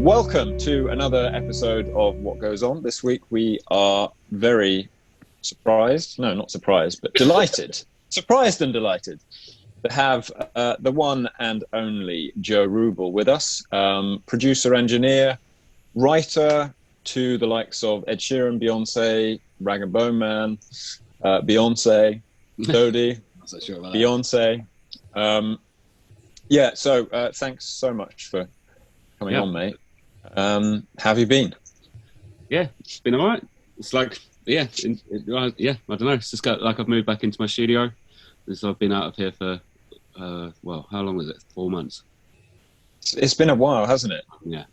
Welcome to another episode of What Goes On. This week we are very surprised, no, not surprised, but delighted, surprised and delighted to have the one and only Joe Rubel with us, producer, engineer, writer to the likes of Ed Sheeran, Beyonce, Rag and Bone Man, Beyonce, Dodie, Beyonce. So thanks so much for coming on, mate. How have you been? Yeah, it's been all right. It's like, I don't know. It's just got like I've moved back into my studio. So I've been out of here for, how long was it? 4 months. It's been a while, hasn't it? Yeah.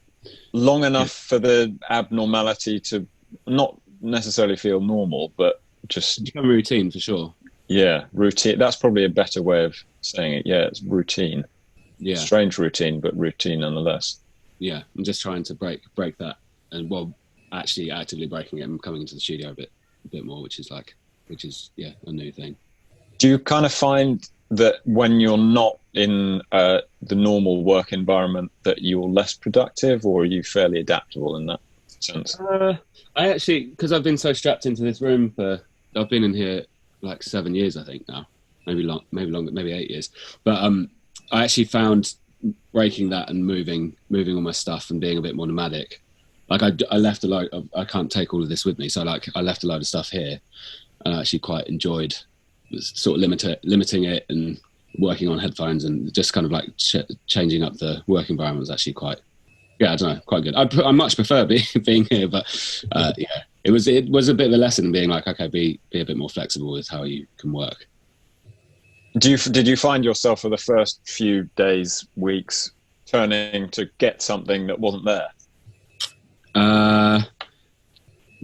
Long enough for the abnormality to not necessarily feel normal, but just become a routine for sure. Yeah, routine. That's probably a better way of saying it. Yeah, it's routine. Yeah. Strange routine, but routine nonetheless. Yeah, I'm just trying to break that, and actually actively breaking it and coming into the studio a bit more, which is a new thing. Do you kind of find that when you're not in the normal work environment that you're less productive, or are you fairly adaptable in that sense? I actually, because I've been so strapped into this room I've been in here like 7 years, I think now, maybe longer, maybe 8 years. But I actually found breaking that and moving all my stuff and being a bit more nomadic. Like I left a load of, I can't take all of this with me, so like I left a load of stuff here, and I actually quite enjoyed sort of limiting it and working on headphones and just kind of like changing up the work environment was actually quite good. I much prefer being here, but it was a bit of a lesson being like, okay, be a bit more flexible with how you can work. Did you find yourself for the first few days, weeks, turning to get something that wasn't there?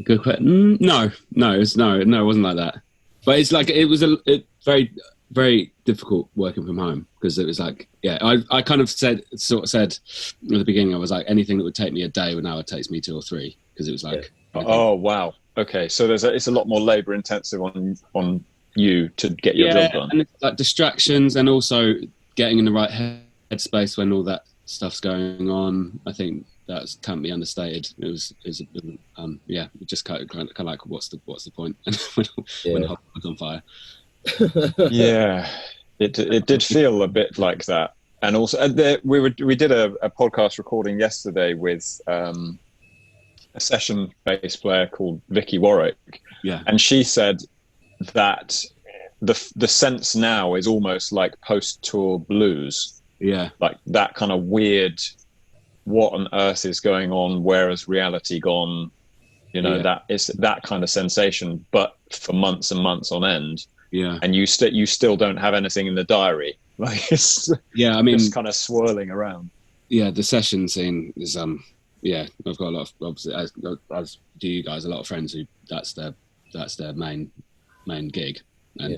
Good question. No, it wasn't like that. But it's like it was a very, very difficult working from home, because it was like, I kind of said at the beginning, I was like, anything that would take me a day, now it takes me 2 or 3, because it was like. Oh wow. Okay, so it's a lot more labour intensive on you to get your job done. And it's like distractions, and also getting in the right headspace when all that stuff's going on. I think that can't be understated. It was just kind of like what's the point when the whole was on fire. Yeah, it did feel a bit like that. And also we did a podcast recording yesterday with a session bass player called Vicky Warwick. Yeah, and she said that the sense now is almost like post-tour blues. Yeah, like that kind of weird, what on earth is going on? Where has reality gone? That is that kind of sensation, but for months and months on end. Yeah, and you still don't have anything in the diary. Like it's just kind of swirling around. Yeah, the session scene is I've got a lot of, obviously, as do you guys, a lot of friends who that's their main gig, and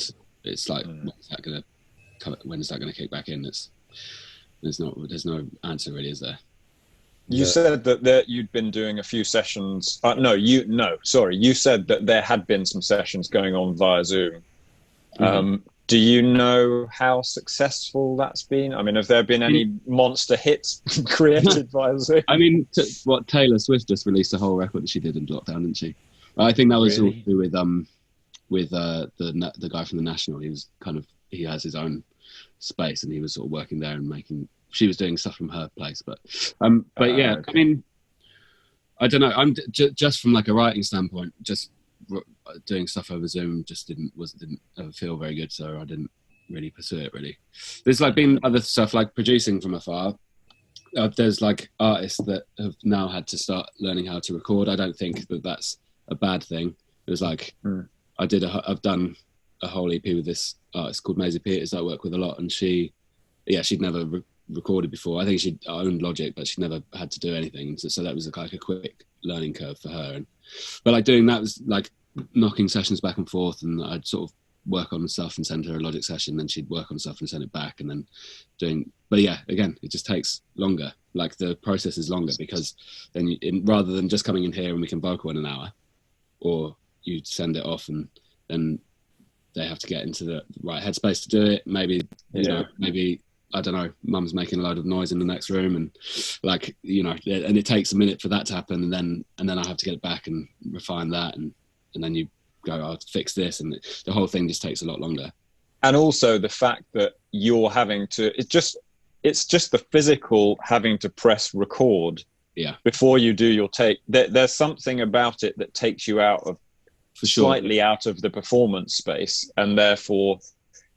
it's like when's that gonna kick back in? There's no answer really, is there? You said that you'd been doing a few sessions. You said that there had been some sessions going on via Zoom. Mm-hmm. Do you know how successful that's been? I mean, have there been any monster hits created via Zoom? I mean, Taylor Swift just released a whole record that she did in lockdown, didn't she? I think that was all to do with the guy from the National. He has his own space, and he was sort of working there and she was doing stuff from her place, but yeah, okay. I mean, I don't know. I'm just from like a writing standpoint, just doing stuff over Zoom just didn't ever feel very good, so I didn't really pursue it. Really, there's like been other stuff like producing from afar. There's like artists that have now had to start learning how to record. I don't think that that's a bad thing. It was like I've done a whole EP with this artist called Maisie Peters that I work with a lot, and she'd never recorded before. I think she'd owned Logic, but she'd never had to do anything. So that was like a quick learning curve for her. But like doing that was like knocking sessions back and forth, and I'd sort of work on stuff and send her a Logic session, then she'd work on stuff and send it back, and then but yeah, again, it just takes longer. Like the process is longer, because then rather than just coming in here and we can vocal in an hour, or you send it off and then they have to get into the right headspace to do it. Maybe I don't know, mum's making a load of noise in the next room, and like, you know, and it takes a minute for that to happen, and then I have to get it back and refine that, and then you go, I'll fix this, and the whole thing just takes a lot longer. And also the fact that you're having to, it's just the physical having to press record before you do your take. There's something about it that takes you out of, slightly out of the performance space, and therefore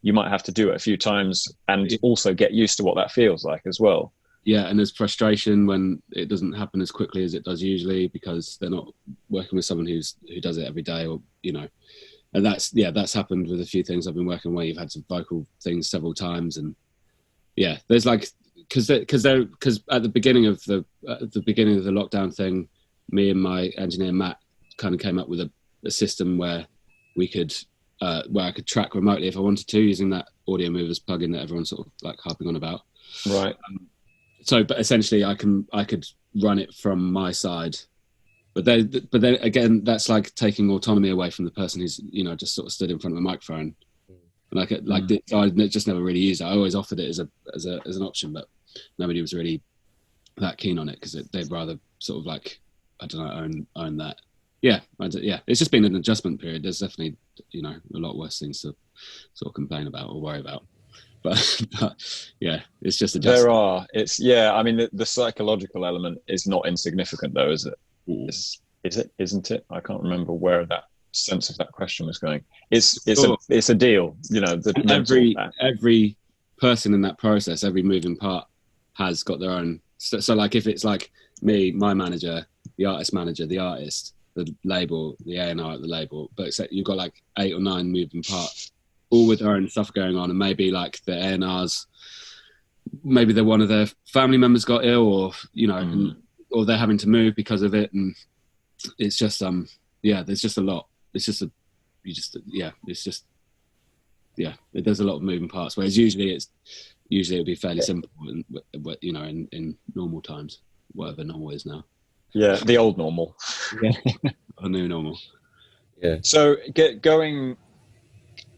you might have to do it a few times and also get used to what that feels like as well. Yeah, and there's frustration when it doesn't happen as quickly as it does usually, because they're not working with someone who does it every day, or, you know. And that's happened with a few things I've been working where you've had some vocal things several times, and there's like, because at the beginning of the lockdown thing, me and my engineer Matt kind of came up with a system where we could where I could track remotely if I wanted to, using that Audio Movers plugin that everyone's sort of like harping on about. Right. But essentially I could run it from my side. But then again, that's like taking autonomy away from the person who's, you know, just sort of stood in front of a microphone. And I just never really used it. I always offered it as an option, but nobody was really that keen on it, because they'd rather sort of like, I don't know, own that. Yeah, it's just been an adjustment period. There's definitely, you know, a lot worse things to sort of complain about or worry about. But yeah, it's just adjustment. There are. I mean, the psychological element is not insignificant, though, is it? Is it? Isn't it? I can't remember where that sense of that question was going. It's a deal, you know. Every person in that process, every moving part has got their own. So like, if it's like me, my manager, the artist manager, the artist, the label, the A&R at the label, but except you've got like 8 or 9 moving parts, all with their own stuff going on, and maybe like the A&Rs, maybe one of their family members got ill, or, you know, or they're having to move because of it, and it's just there's just a lot. It's just there's a lot of moving parts, whereas usually it'll be fairly simple, you know, in normal times, whatever normal is now. Yeah, the old normal. Yeah, a new normal. Yeah. So going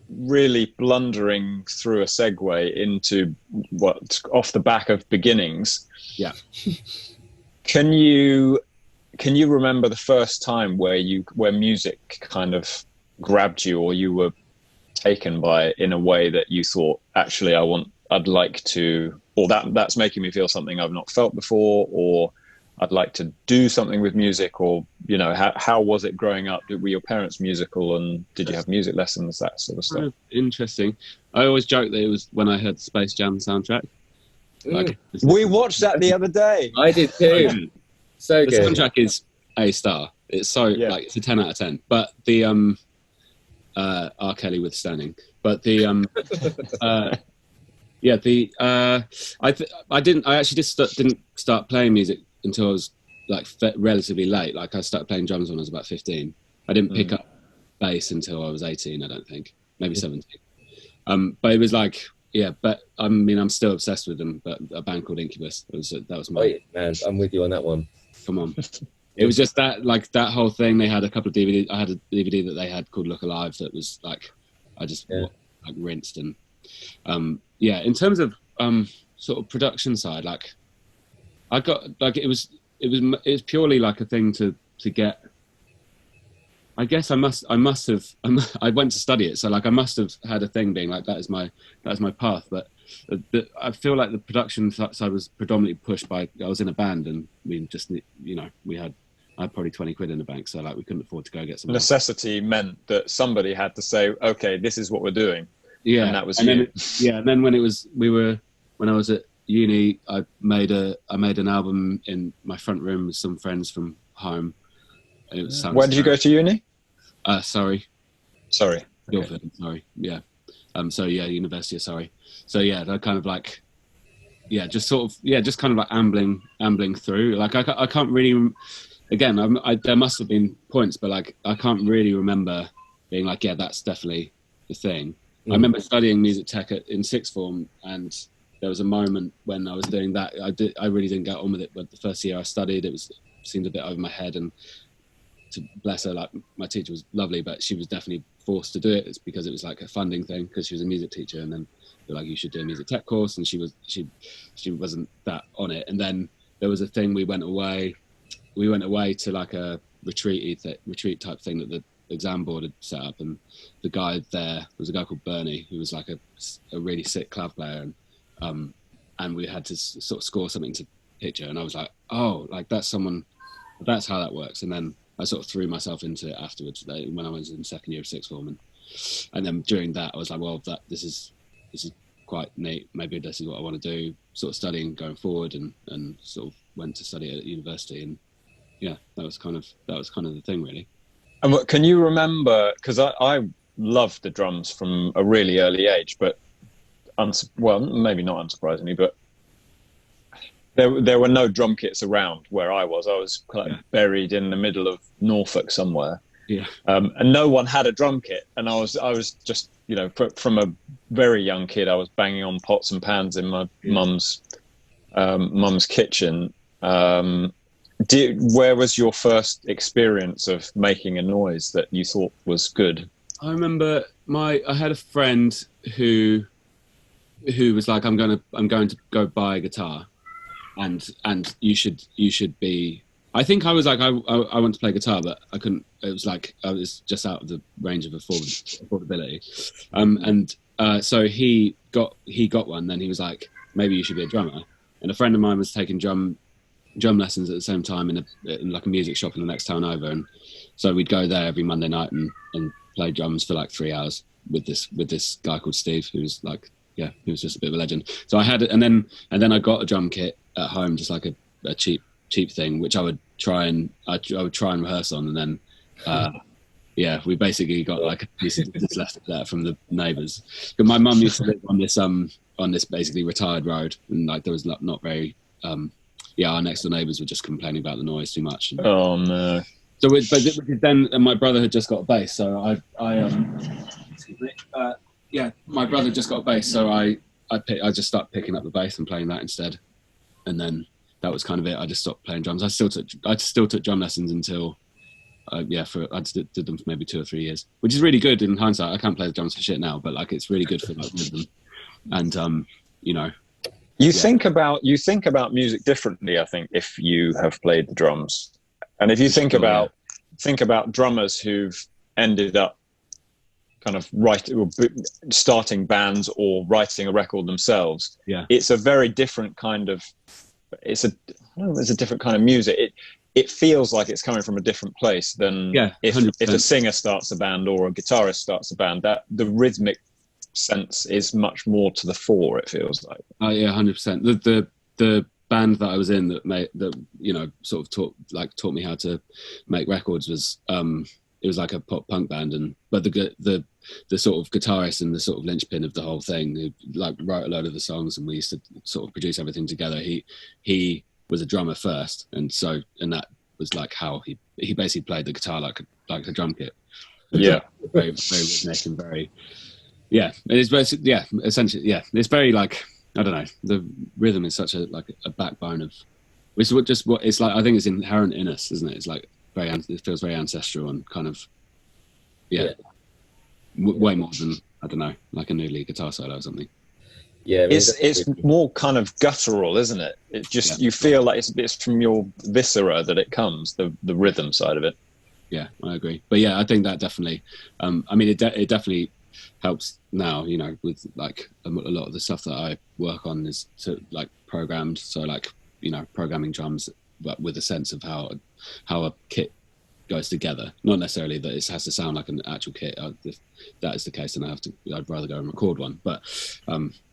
really blundering through a segue into what off the back of beginnings. Yeah. Can you remember the first time where music kind of grabbed you, or you were taken by it in a way that you thought, actually, I'd like to, or that's making me feel something I've not felt before, or I'd like to do something with music, or, you know, how was it growing up? Were your parents musical, and did you have music lessons, that sort of stuff? Interesting. I always joke that it was when I heard the Space Jam soundtrack. Like, we watched that the other day. I did too. So the good. soundtrack is A star. It's so like, it's a 10 out of 10. But the R. Kelly withstanding. But the I actually just didn't start playing music until I was like relatively late. Like, I started playing drums when I was about 15. I didn't pick up bass until I was 18, I don't think. Maybe 17. But it was like, but I mean, I'm still obsessed with them. But a band called Incubus, that was my... Wait, man, I'm with you on that one. Come on. It was just that, like, that whole thing. They had a couple of DVDs. I had a DVD that they had called Look Alive that was like, I just like rinsed. And in terms of sort of production side, like, I got, like, it was purely like a thing to get. I guess I went to study it, so like I must have had a thing being like, that is my path. But I feel like the production side was predominantly pushed by, I was in a band, and we just, you know, I had probably 20 quid in the bank, so like we couldn't afford to go get some. Necessity meant that somebody had to say, okay, this is what we're doing. Yeah, and that was and then when I was at uni, I made an album in my front room with some friends from home. It was Where did you go to uni? Sorry. Okay. Guildford, sorry. Yeah. University of Surrey. So yeah, they're kind of like, just kind of like ambling through. Like I can't really, again, there must have been points, but like I can't really remember being like, that's definitely the thing. I remember studying music tech in sixth form, and there was a moment when I was doing that. I really didn't get on with it, but the first year I studied, it seemed a bit over my head, and to bless her, like, my teacher was lovely, but she was definitely forced to do it. It's because it was like a funding thing, because she was a music teacher, and then They're like, you should do a music tech course, and she wasn't that on it. And then there was a thing, we went away to like a retreat type thing that the exam board had set up, and the guy there was a guy called Bernie, who was like a really sick clav player, and we had to sort of score something to picture, and I was like, oh, like that's how that works. And then I sort of threw myself into it afterwards when I was in second year of sixth form, and then during that I was like, well, this is quite neat, maybe this is what I want to do, sort of studying going forward, and sort of went to study at university, and yeah, that was kind of the thing, really. And what, can you remember, because I loved the drums from a really early age, but well, maybe not unsurprisingly, but there were no drum kits around where I was. I was kind of buried in the middle of Norfolk somewhere. Yeah. And no one had a drum kit, and I was just, you know, from a very young kid, I was banging on pots and pans in my mum's kitchen. Where was your first experience of making a noise that you thought was good? I remember I had a friend who was like, I'm going to go buy a guitar, and you should be. I think I was like, I want to play guitar, but I couldn't. It was like I was just out of the range of affordability, so he got one. Then he was like, maybe you should be a drummer. And a friend of mine was taking drum lessons at the same time in like a music shop in the next town over, and so we'd go there every Monday night and play drums for like 3 hours with this guy called Steve, who was like, yeah, he was just a bit of a legend. So I had it, and then I got a drum kit at home, just like a cheap thing, which I would try and rehearse on, and then yeah, we basically got like a piece of this left of that from the neighbours. But my mum used to live on this basically retired road, and like there was not very our next door neighbours were just complaining about the noise too much. Oh no! So then my brother had just got a bass, so my brother just got a bass, so I just started picking up the bass and playing that instead, and then that was kind of it. I just stopped playing drums. I still took drum lessons until I did them for maybe 2 or 3 years, which is really good in hindsight. I can't play the drums for shit now, but like it's really good for like rhythm, and you know. You think about music differently, I think, if you have played the drums, and if you think about drummers who've ended up kind of starting bands or writing a record themselves. Yeah, it's a very different kind of. It's a different kind of music. It feels like it's coming from a different place than if a singer starts a band or a guitarist starts a band. That the rhythmic sense is much more to the fore, it feels like. Oh yeah, 100%. The band that I was in that you know sort of taught me how to make records was it was like a pop punk band, but the sort of guitarist and the sort of linchpin of the whole thing, who like wrote a load of the songs, and we used to sort of produce everything together. He was a drummer first, and that was like how he basically played the guitar like a drum kit. Yeah, very very rhythmic and very. Yeah, it's basically, essentially, it's very like, I don't know, the rhythm is such a backbone of, which is what it's like. I think it's inherent in us, isn't it? It's like it feels very ancestral and kind of, way more than, I don't know, like a new lead guitar solo or something. Yeah, I mean, it's more kind of guttural, isn't it? It just you feel like it's from your viscera that it comes, the rhythm side of it. Yeah, I agree. But yeah, I think that definitely, I mean, it definitely helps now, you know, with like a lot of the stuff that I work on is like programmed, so like, you know, programming drums, but with a sense of how a kit goes together. Not necessarily that it has to sound like an actual kit. If that is the case, then I'd rather go and record one. But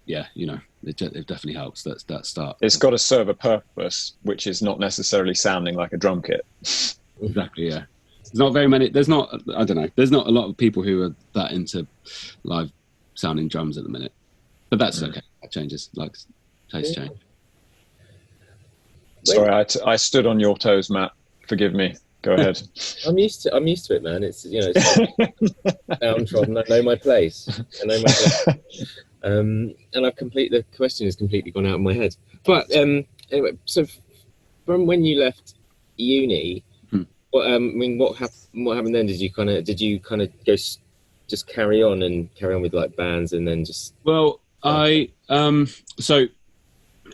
yeah, you know, it definitely helps. That start. It's got to serve a purpose, which is not necessarily sounding like a drum kit. Exactly. Yeah. There's not very many. There's not. I don't know. There's not a lot of people who are that into live sounding drums at the minute. But that's okay. That changes. Like taste change. Sorry, I stood on your toes, Matt. Forgive me. Go ahead. I'm used to it, man. It's, you know, it's like downtrodden. I know my place. And the question has completely gone out of my head. But anyway, so from when you left uni, what happened then? Did you kind of go just carry on with like bands, and then just? Well, So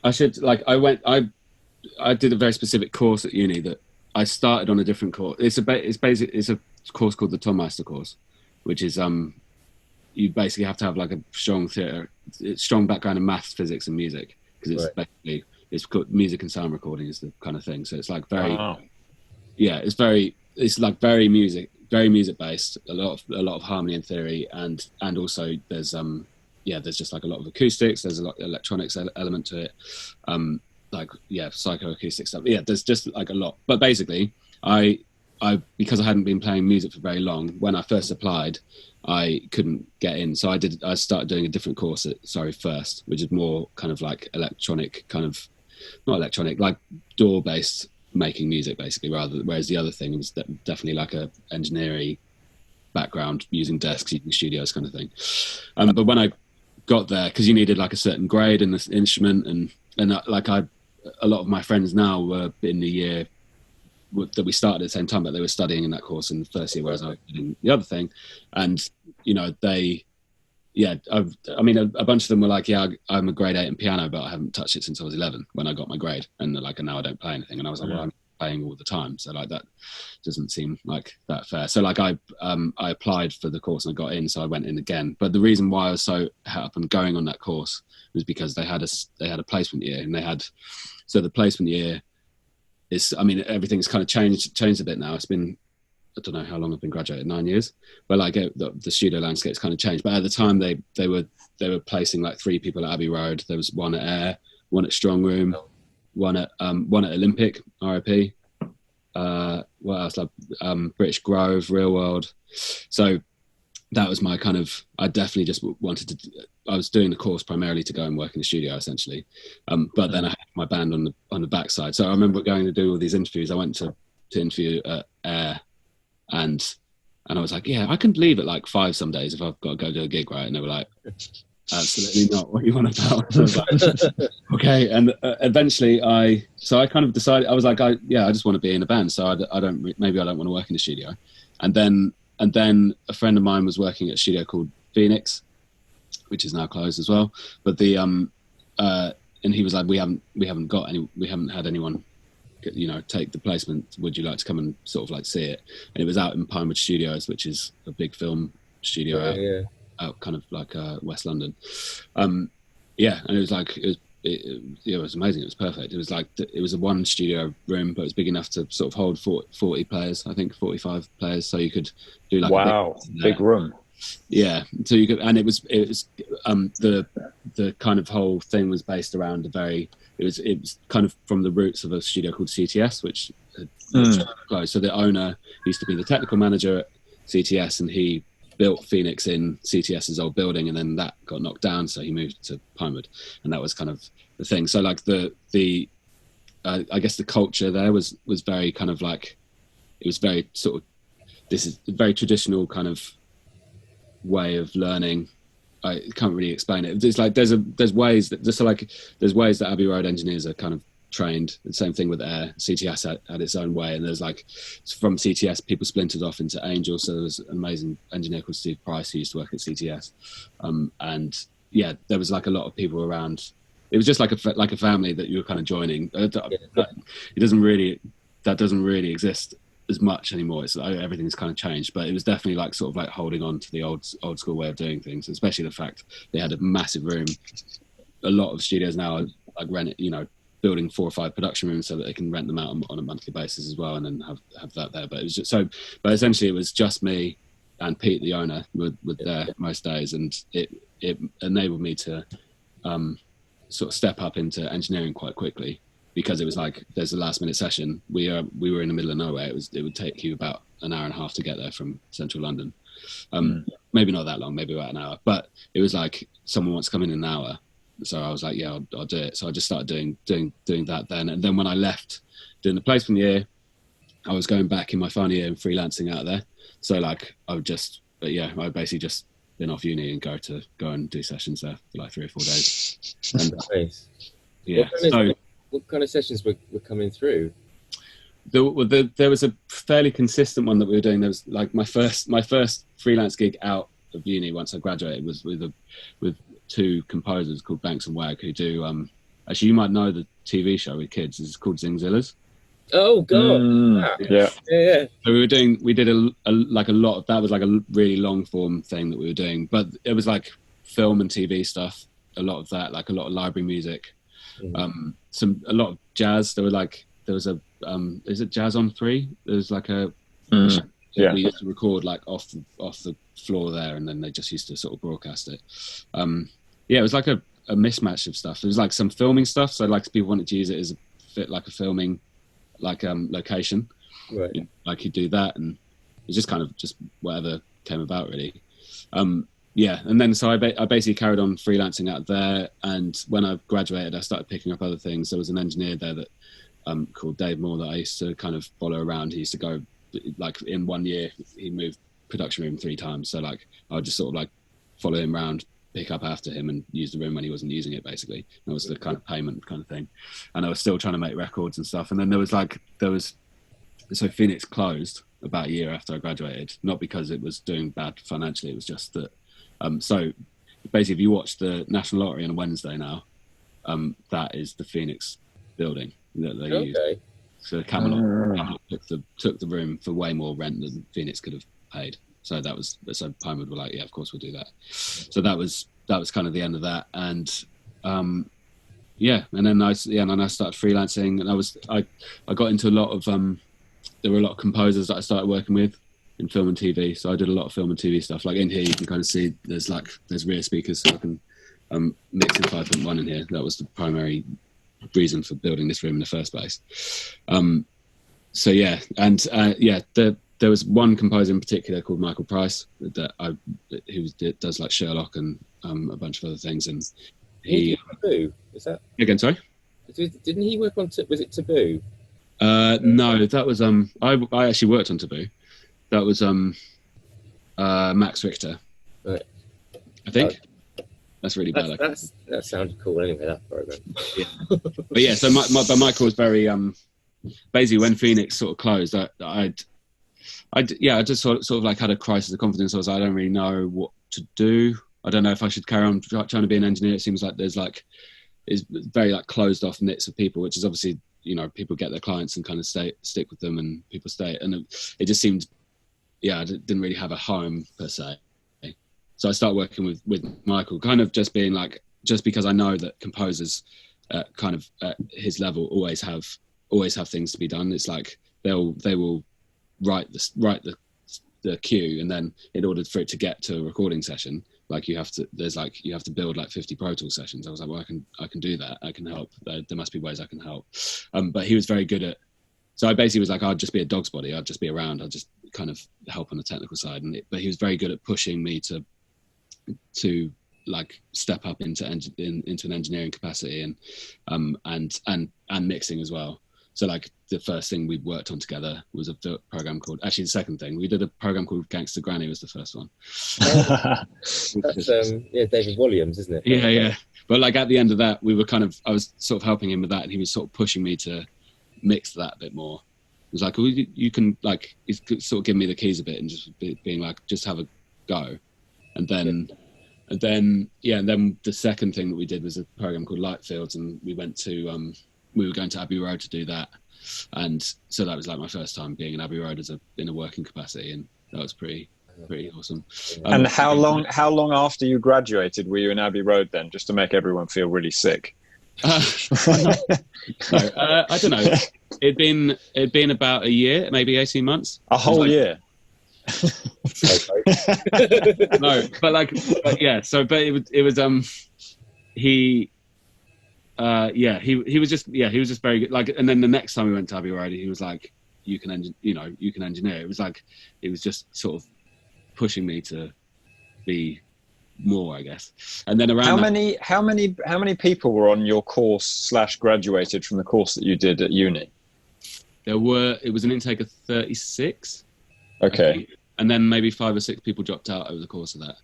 I should I did a very specific course at uni that I started on a different course. It's a course called the Tom Meister course, which is you basically have to have like a strong background in maths, physics, and music, because it's basically it's called music and sound recording is the kind of thing. So it's like very it's like very music based. A lot of harmony and theory, and also there's just like a lot of acoustics. There's a lot of electronics element to it. Psychoacoustic stuff. Yeah, there's just like a lot. But basically, I because I hadn't been playing music for very long, when I first applied, I couldn't get in. So I started doing a different course first, which is more kind of like electronic, not electronic, like DAW-based making music, basically, whereas the other thing was definitely like a engineering background, using desks, using studios kind of thing. But when I got there, because you needed like a certain grade in this instrument, and a lot of my friends now were in the year that we started at the same time, but they were studying in that course in the first year, whereas I was doing the other thing. And a bunch of them were like, I'm a grade 8 in piano, but I haven't touched it since I was 11 when I got my grade, and now I don't play anything. And I was like, well, I'm playing all the time, so like that doesn't seem like that fair. So like I applied for the course and I got in, so I went in again. But the reason why I was so het up and going on that course was because they had a placement year, and the placement year is, everything's kind of changed a bit now. It's been, I don't know how long I've been graduated, 9 years, but like the studio landscape's kind of changed. But at the time they were placing like 3 people at Abbey Road. There was 1 at Air, 1 at Strong Room, one at Olympic, RIP. What else? Like British Grove, Real World. So that was my kind of, I definitely just wanted to, I was doing the course primarily to go and work in the studio essentially. But then I had my band on the backside. So I remember going to do all these interviews. I went to interview at Air, and I was like, yeah, I can leave at like 5 some days if I've got to go do a gig, right? And they were like, absolutely not. What are you on about? I was like, okay. And eventually I kind of decided, I was like, I just want to be in a band. So maybe I don't want to work in the studio. And then a friend of mine was working at a studio called Phoenix, which is now closed as well. But and he was like, we haven't had anyone, take the placement. Would you like to come and sort of like see it? And it was out in Pinewood Studios, which is a big film studio out kind of like West London. And it was like, it was amazing. It was perfect. It was like, it was a 1 studio room, but it was big enough to sort of hold 40 players, I think 45 players. So you could do like a big room. Yeah. So you could, and it was the kind of whole thing was based around it was kind of from the roots of a studio called CTS, which had closed. So the owner used to be the technical manager at CTS, and he built Phoenix in CTS's old building, and then that got knocked down, so he moved to Pinewood, and that was kind of the thing. So like I guess the culture there was very kind of like, it was very sort of, this is a very traditional kind of way of learning. I can't really explain it. It's like there's ways that Abbey Road engineers are kind of trained. The same thing with Air. CTS had its own way, and there's like, from CTS people splintered off into Angel. So there was an amazing engineer called Steve Price who used to work at CTS, and there was like a lot of people around. It was just like a family that you were kind of joining. That doesn't really exist as much anymore. It's like everything's kind of changed, but it was definitely like sort of like holding on to the old school way of doing things, especially the fact they had a massive room. A lot of studios now are like building 4 or 5 production rooms so that they can rent them out on a monthly basis as well, and then have that there. But it was just but essentially it was just me and Pete, the owner, were there most days, and it enabled me to sort of step up into engineering quite quickly, because it was like, there's a last minute session. We were in the middle of nowhere. It would take you about an hour and a half to get there from central London. Maybe not that long, maybe about an hour, but it was like, someone wants to come in an hour. So I was like, yeah, I'll do it. So I just started doing that then. And then when I left doing the placement year, I was going back in my final year and freelancing out there. So like, I basically just been off uni and go and do sessions there for like 3 or 4 days. And, nice. Yeah. What kind of sessions were coming through? There was a fairly consistent one that we were doing. There was like my first freelance gig out of uni once I graduated was with two composers called Banks and Wag who do. Actually, you might know the TV show with kids. It's called Zingzillas. Oh God! Yeah. So we did a lot of that. Was like a really long form thing that we were doing, but it was like film and TV stuff. A lot of that, like a lot of library music, a lot of jazz. There was a is it Jazz on 3? There was like a we used to record like off the floor there, and then they just used to sort of broadcast it. It was like a mismatch of stuff. There was like some filming stuff, so like people wanted to use it as a filming location, right? Like you do that, and it's just kind of just whatever came about really. And then so I basically carried on freelancing out there, and when I graduated I started picking up other things. There was an engineer there that called Dave Moore that I used to kind of follow around. He used to go, like in 1 year he moved production room 3 times, so like I would just sort of like follow him around, pick up after him, and use the room when he wasn't using it. Basically, that was the kind of payment kind of thing. And I was still trying to make records and stuff. And then so Phoenix closed about a year after I graduated, not because it was doing bad financially. It was just that. So basically, if you watch the National Lottery on a Wednesday now, that is the Phoenix building that they used. So Camelot took the room for way more rent than Phoenix could have paid. So Pinewood were like, yeah, of course we'll do that. So that was kind of the end of that. And and then I started freelancing, and I got into a lot of there were a lot of composers that I started working with in film and TV. So I did a lot of film and TV stuff. Like in here, you can kind of see there's rear speakers, so I can mix in 5.1 in here. That was the primary reason for building this room in the first place. There was one composer in particular called Michael Price who does like Sherlock and a bunch of other things. And he Taboo, is that again? Sorry, didn't he work on? Was it Taboo? No, that was I actually worked on Taboo. That was Max Richter, right? I think. That's really bad. That sounded cool anyway. That program. Yeah. But yeah, so but Michael was very basically when Phoenix sort of closed. I just sort of like had a crisis of confidence. I was like, I don't really know what to do. I don't know if I should carry on trying to be an engineer. It seems like it's very like closed off knits of people, which is obviously, you know, people get their clients and kind of stick with them, and people stay. And it just seemed, I didn't really have a home per se. So I started working with Michael, kind of just being like, just because I know that composers kind of at his level always have things to be done. It's like they will write the cue, and then in order for it to get to a recording session, like you have to build like 50 Pro Tools sessions. I was like, well, I can do that. I can help. There must be ways I can help. But he was very good at. So I basically was like, I'd just be a dog's body. I'd just be around. I'd just kind of help on the technical side. But he was very good at pushing me to like step up into an engineering capacity and mixing as well. So like the first thing we worked on together was a program called, actually the second thing, we did a program called Gangster Granny was the first one. That's David Williams, isn't it? Yeah. But like at the end of that, I was sort of helping him with that, and he was sort of pushing me to mix that a bit more. It was like, well, you can like, he's sort of giving me the keys a bit and just being like, just have a go. And then the second thing that we did was a program called Lightfields, and we were going to Abbey Road to do that, and so that was like my first time being in Abbey Road in a working capacity, and that was pretty awesome. And how long after you graduated were you in Abbey Road then, just to make everyone feel really sick? I don't know. It'd been about a year, maybe 18 months. A whole year. No, but it was he was just very good. Like, and then the next time we went to Abbey Road, he was like, you can engineer. It was like, it was just sort of pushing me to be more, I guess. And then around how many people were on your course / graduated from the course that you did at uni? It was an intake of 36. Okay. And then maybe 5 or 6 people dropped out over the course of that.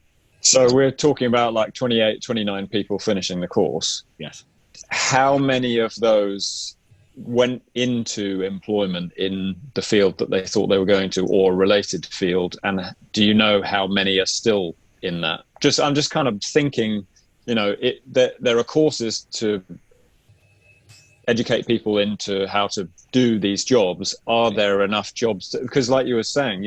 So we're talking about like 28, 29 people finishing the course. Yes. How many of those went into employment in the field that they thought they were going to, or a related field? And do you know how many are still in that? I'm just kind of thinking there are courses to educate people into how to do these jobs. Are there enough jobs? Because like you were saying,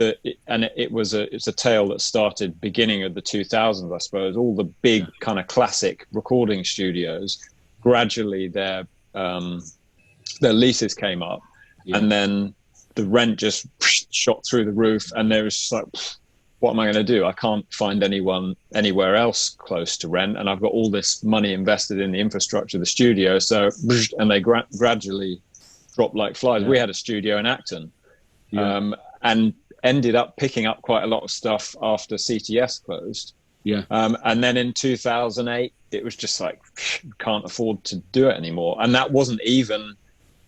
it's a tale that started beginning of the 2000s, I suppose. All the big kind of classic recording studios, gradually their leases came up, and then the rent just shot through the roof, and there was just like, what am I going to do? I can't find anyone anywhere else close to rent, and I've got all this money invested in the infrastructure of the studio. So, and they gradually dropped like flies. We had a studio in Acton, and ended up picking up quite a lot of stuff after CTS closed. And then in 2008, it was just like, can't afford to do it anymore. And that wasn't even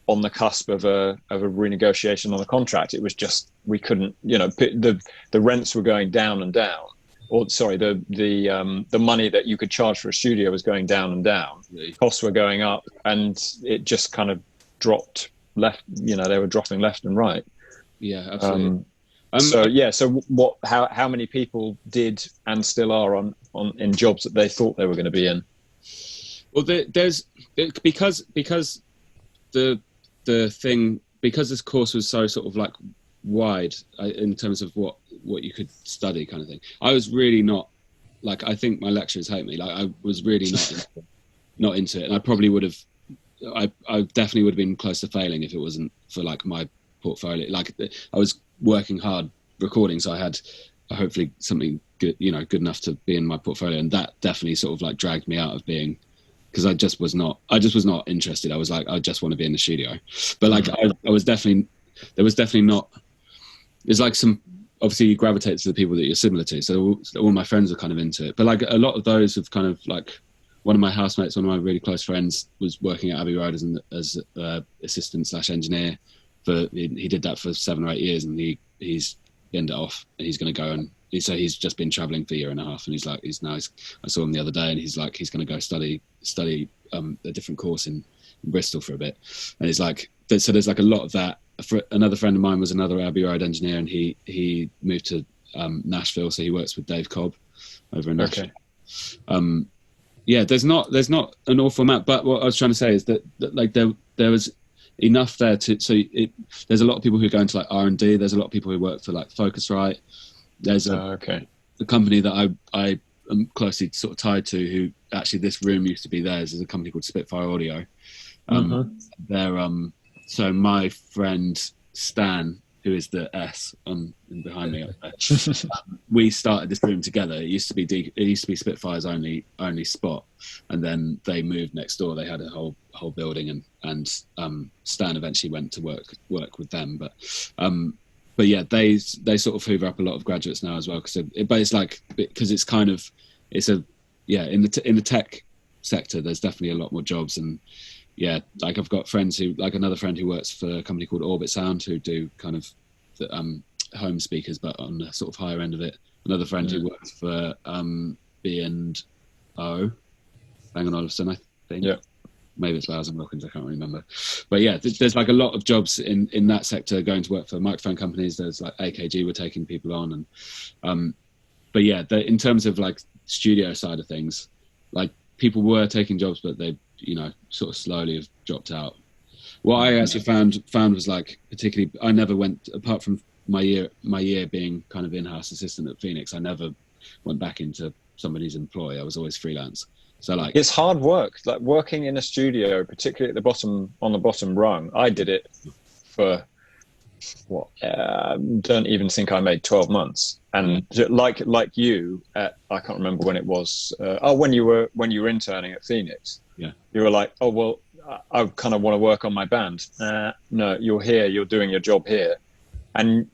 on the cusp of a renegotiation on the contract. It was just, we couldn't, the rents were going down and down, or sorry, the money that you could charge for a studio was going down and down. Costs were going up, and it just kind of dropped left. They were dropping left and right. Yeah, absolutely. So how many people did and still are on in jobs that they thought they were going to be in? Well, because this course was so sort of like wide in terms of what you could study, kind of thing. I was really not, like, I think my lecturers hate me. Like, I was really not into it, and I probably would have. I definitely would have been close to failing if it wasn't for like my portfolio. Like, I was working hard recording, so I had hopefully something good, good enough to be in my portfolio, and that definitely sort of like dragged me out of being, because I just was not interested. I was like, I just want to be in the studio. But like, I was definitely, there was definitely not, there's like some, obviously you gravitate to the people that you're similar to. So all my friends were kind of into it. But like a lot of those have kind of like, one of my housemates, one of my really close friends was working at Abbey Road as assistant / engineer. He did that for 7 or 8 years, and he's ended off, and he's going to go and he's just been traveling for a year and a half, and I saw him the other day, and he's like, he's going to go study a different course in Bristol for a bit. And it's like, so there's like a lot of that. Another friend of mine was another Abbey Road engineer, and he moved to Nashville, so he works with Dave Cobb over in Nashville. There's not an awful amount, but what I was trying to say is that like there was enough there there's a lot of people who go into like R&D. There's a lot of people who work for like Focusrite. There's a company that I am closely sort of tied to, who actually this room used to be theirs. There's a company called Spitfire Audio. So my friend Stan, who is the S behind me up there, we started this room together. It used to be Spitfire's only spot, and then they moved next door. They had a whole building, and Stan eventually went to work with them. But yeah, they sort of hoover up a lot of graduates now as well. But it's like, because it's kind of, in the tech sector, there's definitely a lot more jobs. And yeah, like I've got another friend who works for a company called Orbit Sound, who do kind of the, home speakers, but on the sort of higher end of it. Another friend who works for B&O, Bang & Olufsen, I think. Yeah. Maybe it's Bowers and Wilkins, I can't remember. But yeah, there's like a lot of jobs in that sector going to work for microphone companies. There's like AKG were taking people on, and but yeah, in terms of like studio side of things, like people were taking jobs, but they sort of slowly have dropped out. What I actually found was like, particularly, I never went, apart from my year being kind of in-house assistant at Phoenix, I never went back into somebody's employ. I was always freelance. So like, it's hard work, like working in a studio, particularly at on the bottom rung. I did it for don't even think I made 12 months. And like you, I can't remember when it was. When you were interning at Phoenix. Yeah, you were like, oh well, I kind of want to work on my band. No, you're here. You're doing your job here. And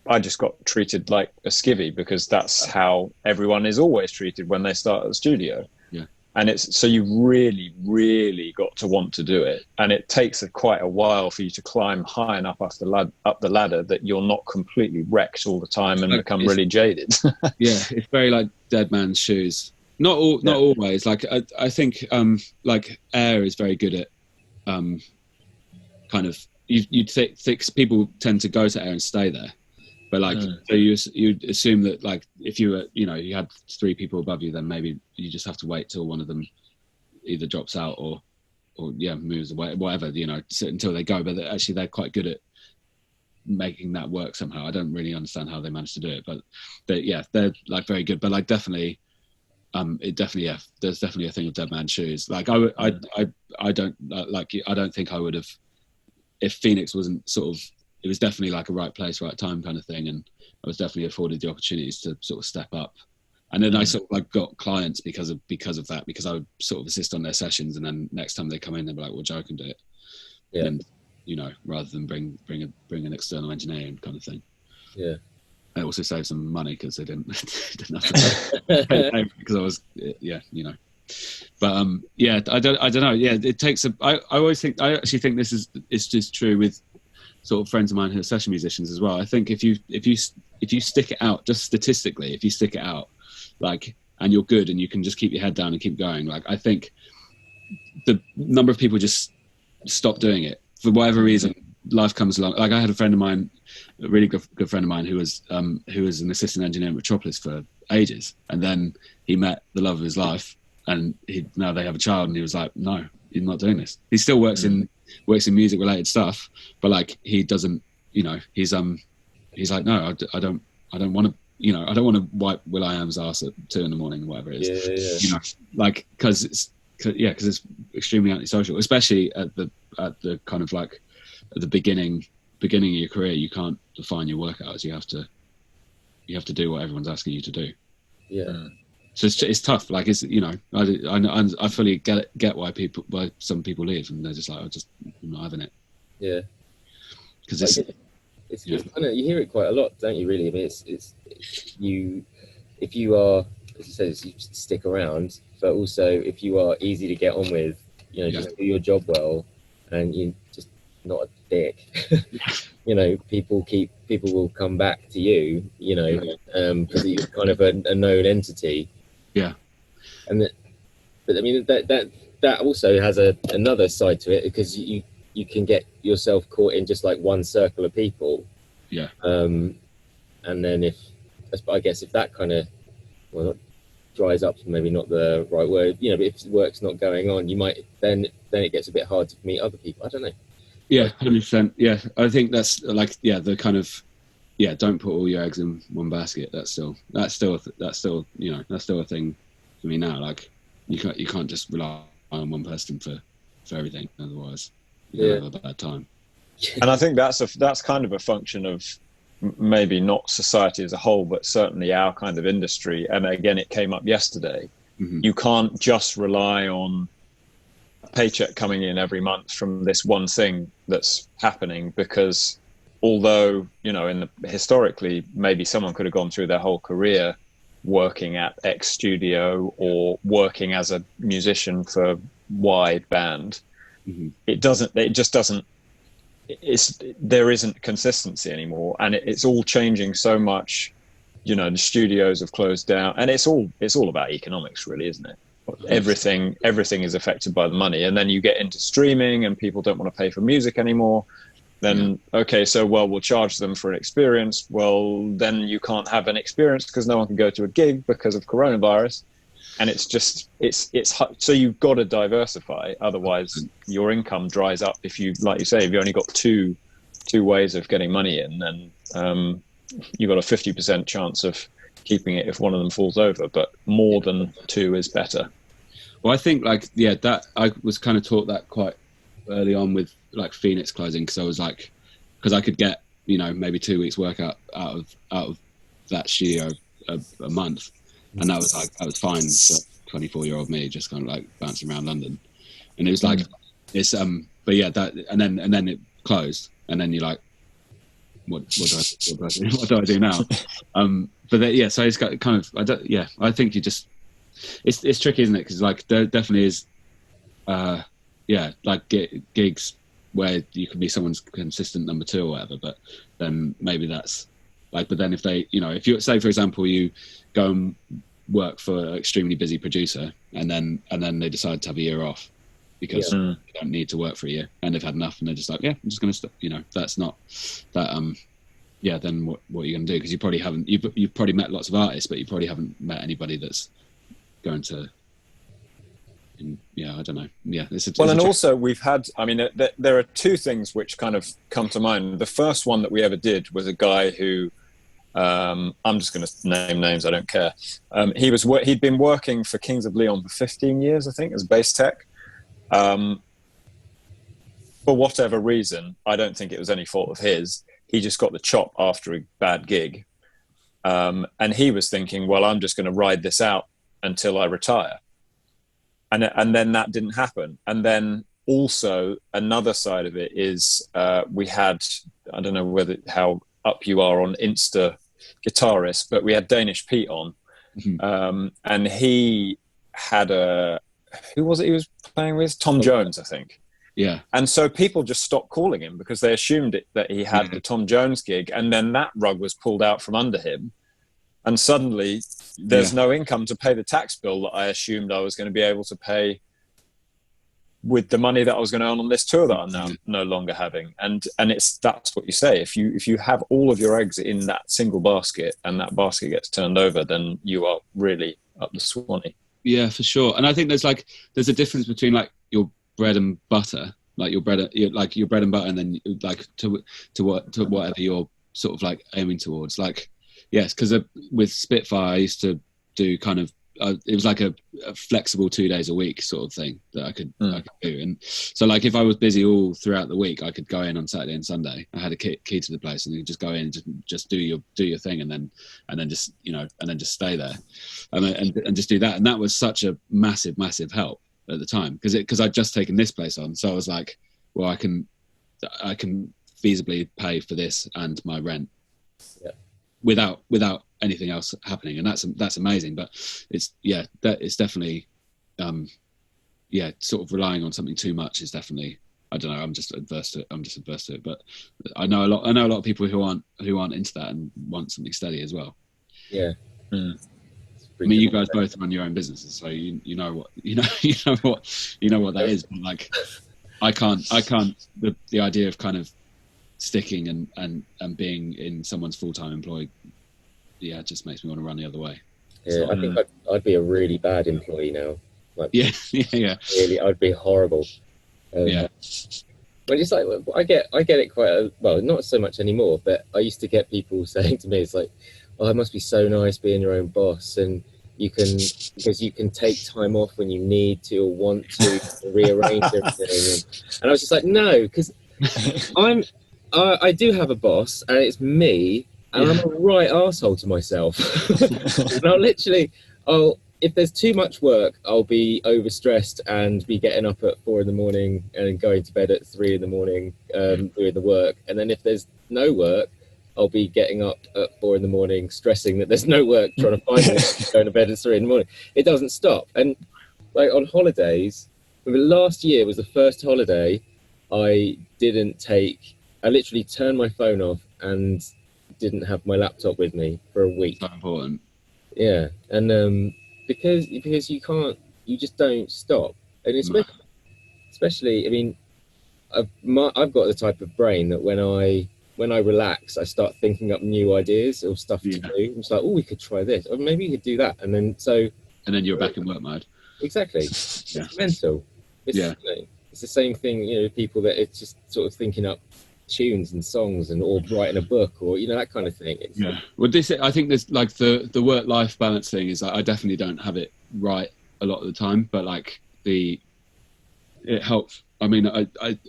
I just got treated like a skivvy, because that's how everyone is always treated when they start at the studio. Yeah. And so you really, really got to want to do it. And it takes quite a while for you to climb high enough up the ladder that you're not completely wrecked all the time and become really jaded. Yeah, it's very like dead man's shoes. Not always. Like I think like Air is very good at kind of, you'd think people tend to go to Air and stay there, But like, so you assume that like if you were, you had 3 people above you, then maybe you just have to wait till one of them either drops out or moves away, whatever, until they go. But actually, they're quite good at making that work somehow. I don't really understand how they managed to do it, but they're like very good. But like definitely, there's definitely a thing of dead man's shoes. Like I don't think I would have, if Phoenix wasn't sort of, it was definitely like a right place, right time kind of thing, and I was definitely afforded the opportunities to sort of step up. And then I sort of like got clients because of that, because I would sort of assist on their sessions, and then next time they come in, they'd be like, "Well, Joe can do it," and rather than bring an external engineer in kind of thing. Yeah. I also saved some money because they didn't have to pay because I was But I don't know. Yeah, it takes I actually think this is just true with sort of friends of mine who are session musicians as well. I think if you stick it out, just statistically, if you stick it out, like, and you're good and you can just keep your head down and keep going, like, I think the number of people just stop doing it for whatever reason. Life comes along. Like, I had a friend of mine, a really good friend of mine, who was an assistant engineer in Metropolis for ages, and then he met the love of his life, and now they have a child, and he was like, no, he's not doing this. He still works in music related stuff, but like, he doesn't, he's like, no, I don't want to, I don't want to wipe will.i.am's ass at 2 a.m, or whatever it is. Yeah. Like, because it's extremely antisocial, especially at the kind of like at the beginning of your career. You can't define your work hours. You have to do what everyone's asking you to do. Yeah. So it's tough. Like, it's, I fully get why some people leave, and they're just like, I'm not having it. Yeah. Because it's kind of, you hear it quite a lot, don't you? Really, I mean, it's if you are, as you said, you stick around, but also if you are easy to get on with, just do your job well, and you just not a dick. People will come back to you, because you're kind of a known entity. Yeah. But I mean, that also has another side to it, because you can get yourself caught in just like one circle of people. Yeah. And then I guess if that kind of, well, dries up, maybe not the right word, but if work's not going on, you might, then it gets a bit hard to meet other people. I don't know. Yeah, 100%. Yeah, I think that's like, the kind of, don't put all your eggs in one basket. That's still a thing for me now. Like, you can't just rely on one person for everything, otherwise you're gonna have a bad time. And I think that's kind of a function of maybe not society as a whole, but certainly our kind of industry. And again, it came up yesterday. Mm-hmm. You can't just rely on a paycheck coming in every month from this one thing that's happening, because although, historically, maybe someone could have gone through their whole career working at X studio or working as a musician for Y band. Mm-hmm. There isn't consistency anymore, and it's all changing so much. The studios have closed down, and it's all about economics, really, isn't it? Everything is affected by the money, and then you get into streaming, and people don't want to pay for music anymore. Then we'll charge them for an experience. Well, then you can't have an experience because no one can go to a gig because of coronavirus. And it's so you've got to diversify, otherwise your income dries up. If you, like you say, if you only got two ways of getting money in, then you've got a 50% chance of keeping it if one of them falls over. But more than 2 is better. Well, I think that I was kind of taught that quite early on with like Phoenix closing, because I could get maybe 2 weeks work out of that studio a month. And that was fine for 24-year-old me, just kind of like bouncing around London. And it was like, and then it closed, and then you're like, what do I do now? So it's got kind of, I think you just, it's tricky, isn't it? Because like there definitely is, like gigs where you can be someone's consistent number 2 or whatever, but then maybe that's like, but then if they, if you say, for example, you go and work for an extremely busy producer, and then they decide to have a year off because you don't need to work for a year, and they've had enough, and they're just like, I'm just going to stop. That's not that yeah, then what are you going to do? Because you probably haven't. You've probably met lots of artists, but you probably haven't met anybody that's going to. I don't know. Yeah, also we've had. I mean, there are two things which kind of come to mind. The first one that we ever did was a guy who. I'm just going to name names. I don't care. He'd been working for Kings of Leon for 15 years, I think, as bass tech. For whatever reason, I don't think it was any fault of his. He just got the chop after a bad gig. And he was thinking, well, I'm just going to ride this out until I retire. And then that didn't happen. And then also another side of it is we had, I don't know how up you are on Insta guitarist, but we had Danish Pete on. Mm-hmm. And he had who was it he was playing with? Tom Jones, I think. Yeah. And so people just stopped calling him because they assumed that he had the Tom Jones gig, and then that rug was pulled out from under him. And suddenly there's no income to pay the tax bill that I assumed I was going to be able to pay with the money that I was going to earn on this tour that I'm now no longer having. And that's what you say. If you have all of your eggs in that single basket and that basket gets turned over, then you are really up the Swanee. Yeah, for sure. And I think there's a difference between like your bread and butter, like your bread and butter, and then like to whatever you're sort of like aiming towards. Like, yes, because with Spitfire, I used to do kind of it was like a flexible 2 days a week sort of thing that I could do. And so like if I was busy all throughout the week, I could go in on Saturday and Sunday. I had a key to the place, and you just go in and just do your thing, and then just just stay there and just do that. And that was such a massive help at the time because I'd just taken this place on. So I was like, well, I can feasibly pay for this and my rent without anything else happening, and that's amazing. But it's definitely sort of relying on something too much is definitely, I don't know, I'm just adverse to it. But I know a lot of people who aren't into that and want something steady as well. Yeah. I mean, you guys both run your own businesses, so you know what that is. But like, I can't. The idea of kind of sticking and being in someone's full-time employed, it just makes me want to run the other way. Yeah, so, I think I'd be a really bad employee now. Like, yeah. Really, I'd be horrible. Yeah. But it's like I get it quite well, not so much anymore. But I used to get people saying to me, "It's like, oh, it must be so nice being your own boss, and because you can take time off when you need to or want to rearrange everything." And I was just like, no, because I do have a boss, and it's me, and I'm a right arsehole to myself. And if there's too much work, I'll be overstressed and be getting up at 4 a.m. and going to bed at 3 a.m. doing the work. And then if there's no work, I'll be getting up at 4 a.m, stressing that there's no work, trying to find it, going to bed at 3 a.m. It doesn't stop. And like on holidays, last year was the first holiday I didn't take. I literally turned my phone off and didn't have my laptop with me for a week. That's important. Yeah, and because you just don't stop, and especially, I mean, I've got the type of brain that when I relax, I start thinking up new ideas or stuff to do. I'm just like, oh, we could try this, or maybe we could do that, and then you're back in work mode. Exactly. It's mental. It's the same thing. People that it's just sort of thinking up tunes and songs or writing a book or that kind of thing. Well, I think there's like the work-life balance thing is I definitely don't have it right a lot of the time, but like it helps. I mean,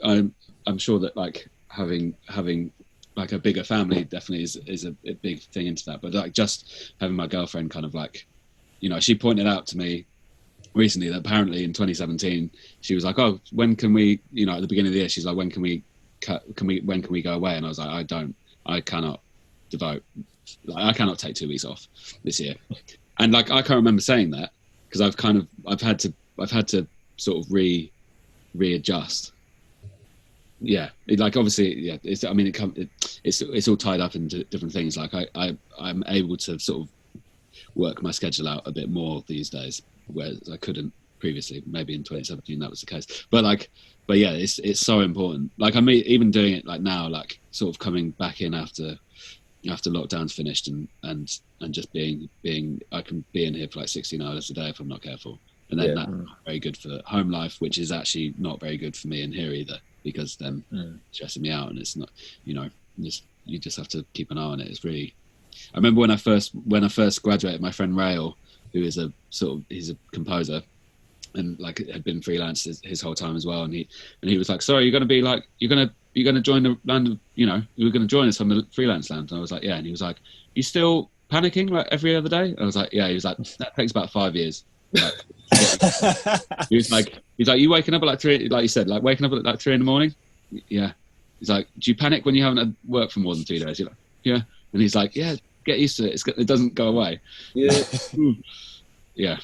I'm sure that like having like a bigger family definitely is a big thing into that, but like just having my girlfriend kind of like, she pointed out to me recently that apparently in 2017 she was like, oh, when can we, at the beginning of the year, she's like, when can we go away? And I was like, I cannot take 2 weeks off this year. And like, I can't remember saying that because I've had to sort of readjust. Yeah. Like obviously, it's all tied up into different things. Like I'm able to sort of work my schedule out a bit more these days, whereas I couldn't previously. Maybe in 2017 that was the case. But yeah, it's so important. Like even doing it like now, like sort of coming back in after after lockdown's finished and just being I can be in here for like 16 hours a day if I'm not careful, and then that's not very good for home life, which is actually not very good for me in here either, because then stressing me out, and it's not, you just have to keep an eye on it. It's really, I remember when I first graduated, my friend Rail, who is he's a composer and like had been freelance his whole time as well, and he was like, sorry, you're going to join the land of, you were going to join us on the freelance land. And I was like, yeah. And he was like, you still panicking like every other day? And I was like, yeah. He was like, that takes about 5 years. Like, he was like, you waking up at like 3, like you said, like waking up at like 3 in the morning? Yeah. He's like, do you panic when you haven't had work for more than 2 days? You're like, yeah. And he's like, yeah, get used to it. It doesn't go away. Yeah. Yeah.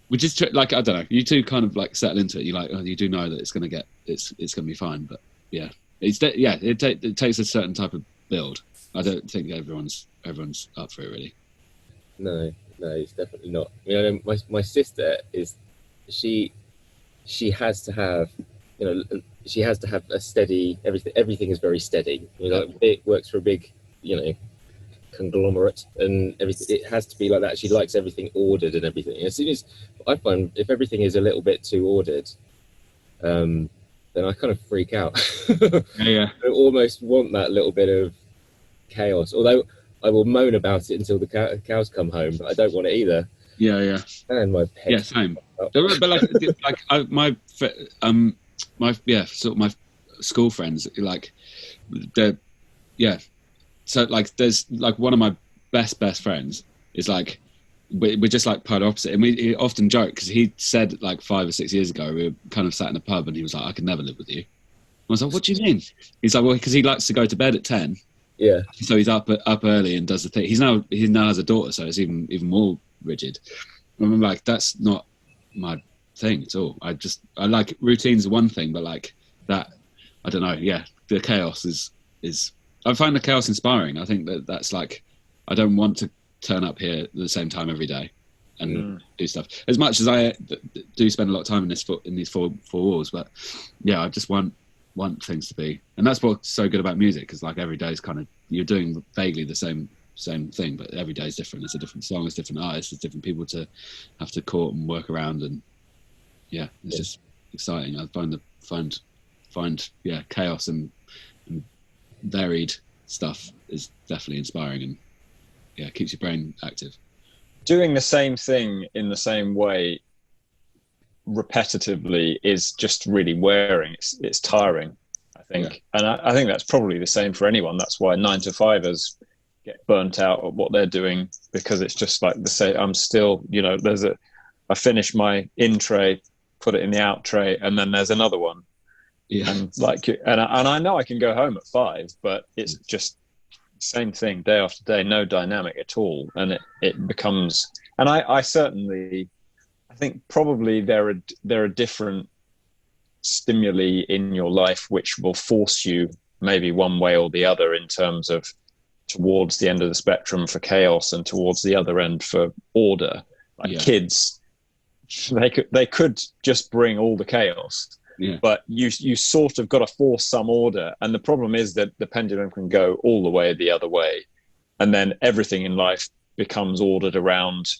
Which is like, I don't know. You two kind of like settle into it. You like, you do know that it's going to be fine. But yeah, it takes a certain type of build. I don't think everyone's up for it really. No, it's definitely not. I mean, I know my sister is, she has to have, she has to have a steady, everything is very steady. Like it works for a big, conglomerate, and everything, it has to be like that. She likes everything ordered and everything. As soon as I find if everything is a little bit too ordered, then I kind of freak out. Yeah. I almost want that little bit of chaos, although I will moan about it until the cows come home, but I don't want it either. Yeah. And my pet. Yeah, same. But my school friends, like they're, yeah. So like there's like one of my best friends is like, we're just like polar opposite, and we often joke because he said like 5 or 6 years ago we were kind of sat in a pub and he was like, I could never live with you. I was like, what do you mean? He's like, well, because he likes to go to bed at 10. Yeah. So he's up early and does the thing. He now has a daughter, so it's even more rigid. I'm like, that's not my thing at all. I like routines are one thing, but like that, I don't know. Yeah, the chaos is. I find the chaos inspiring. I think that's like, I don't want to turn up here at the same time every day and do stuff. As much as I do spend a lot of time in these four walls, but yeah, I just want things to be, and that's what's so good about music, because like every day is kind of, you're doing vaguely the same thing, but every day is different. It's a different song, it's different artists, it's different people to have to court and work around, and yeah, it's just exciting. I find chaos and varied stuff is definitely inspiring, and yeah, keeps your brain active. Doing the same thing in the same way repetitively is just really wearing. It's tiring, I think. And I think that's probably the same for anyone. That's why 9-to-5ers get burnt out at what they're doing, because it's just like the same. I'm still, I finish my in tray, put it in the out tray, and then there's another one. Yeah. And I know I can go home at 5, but it's just same thing day after day, no dynamic at all. And it becomes, and I certainly, I think probably there are different stimuli in your life which will force you maybe one way or the other, in terms of towards the end of the spectrum for chaos and towards the other end for order. Like kids, they could just bring all the chaos. Yeah. But you sort of got to force some order, and the problem is that the pendulum can go all the way the other way, and then everything in life becomes ordered around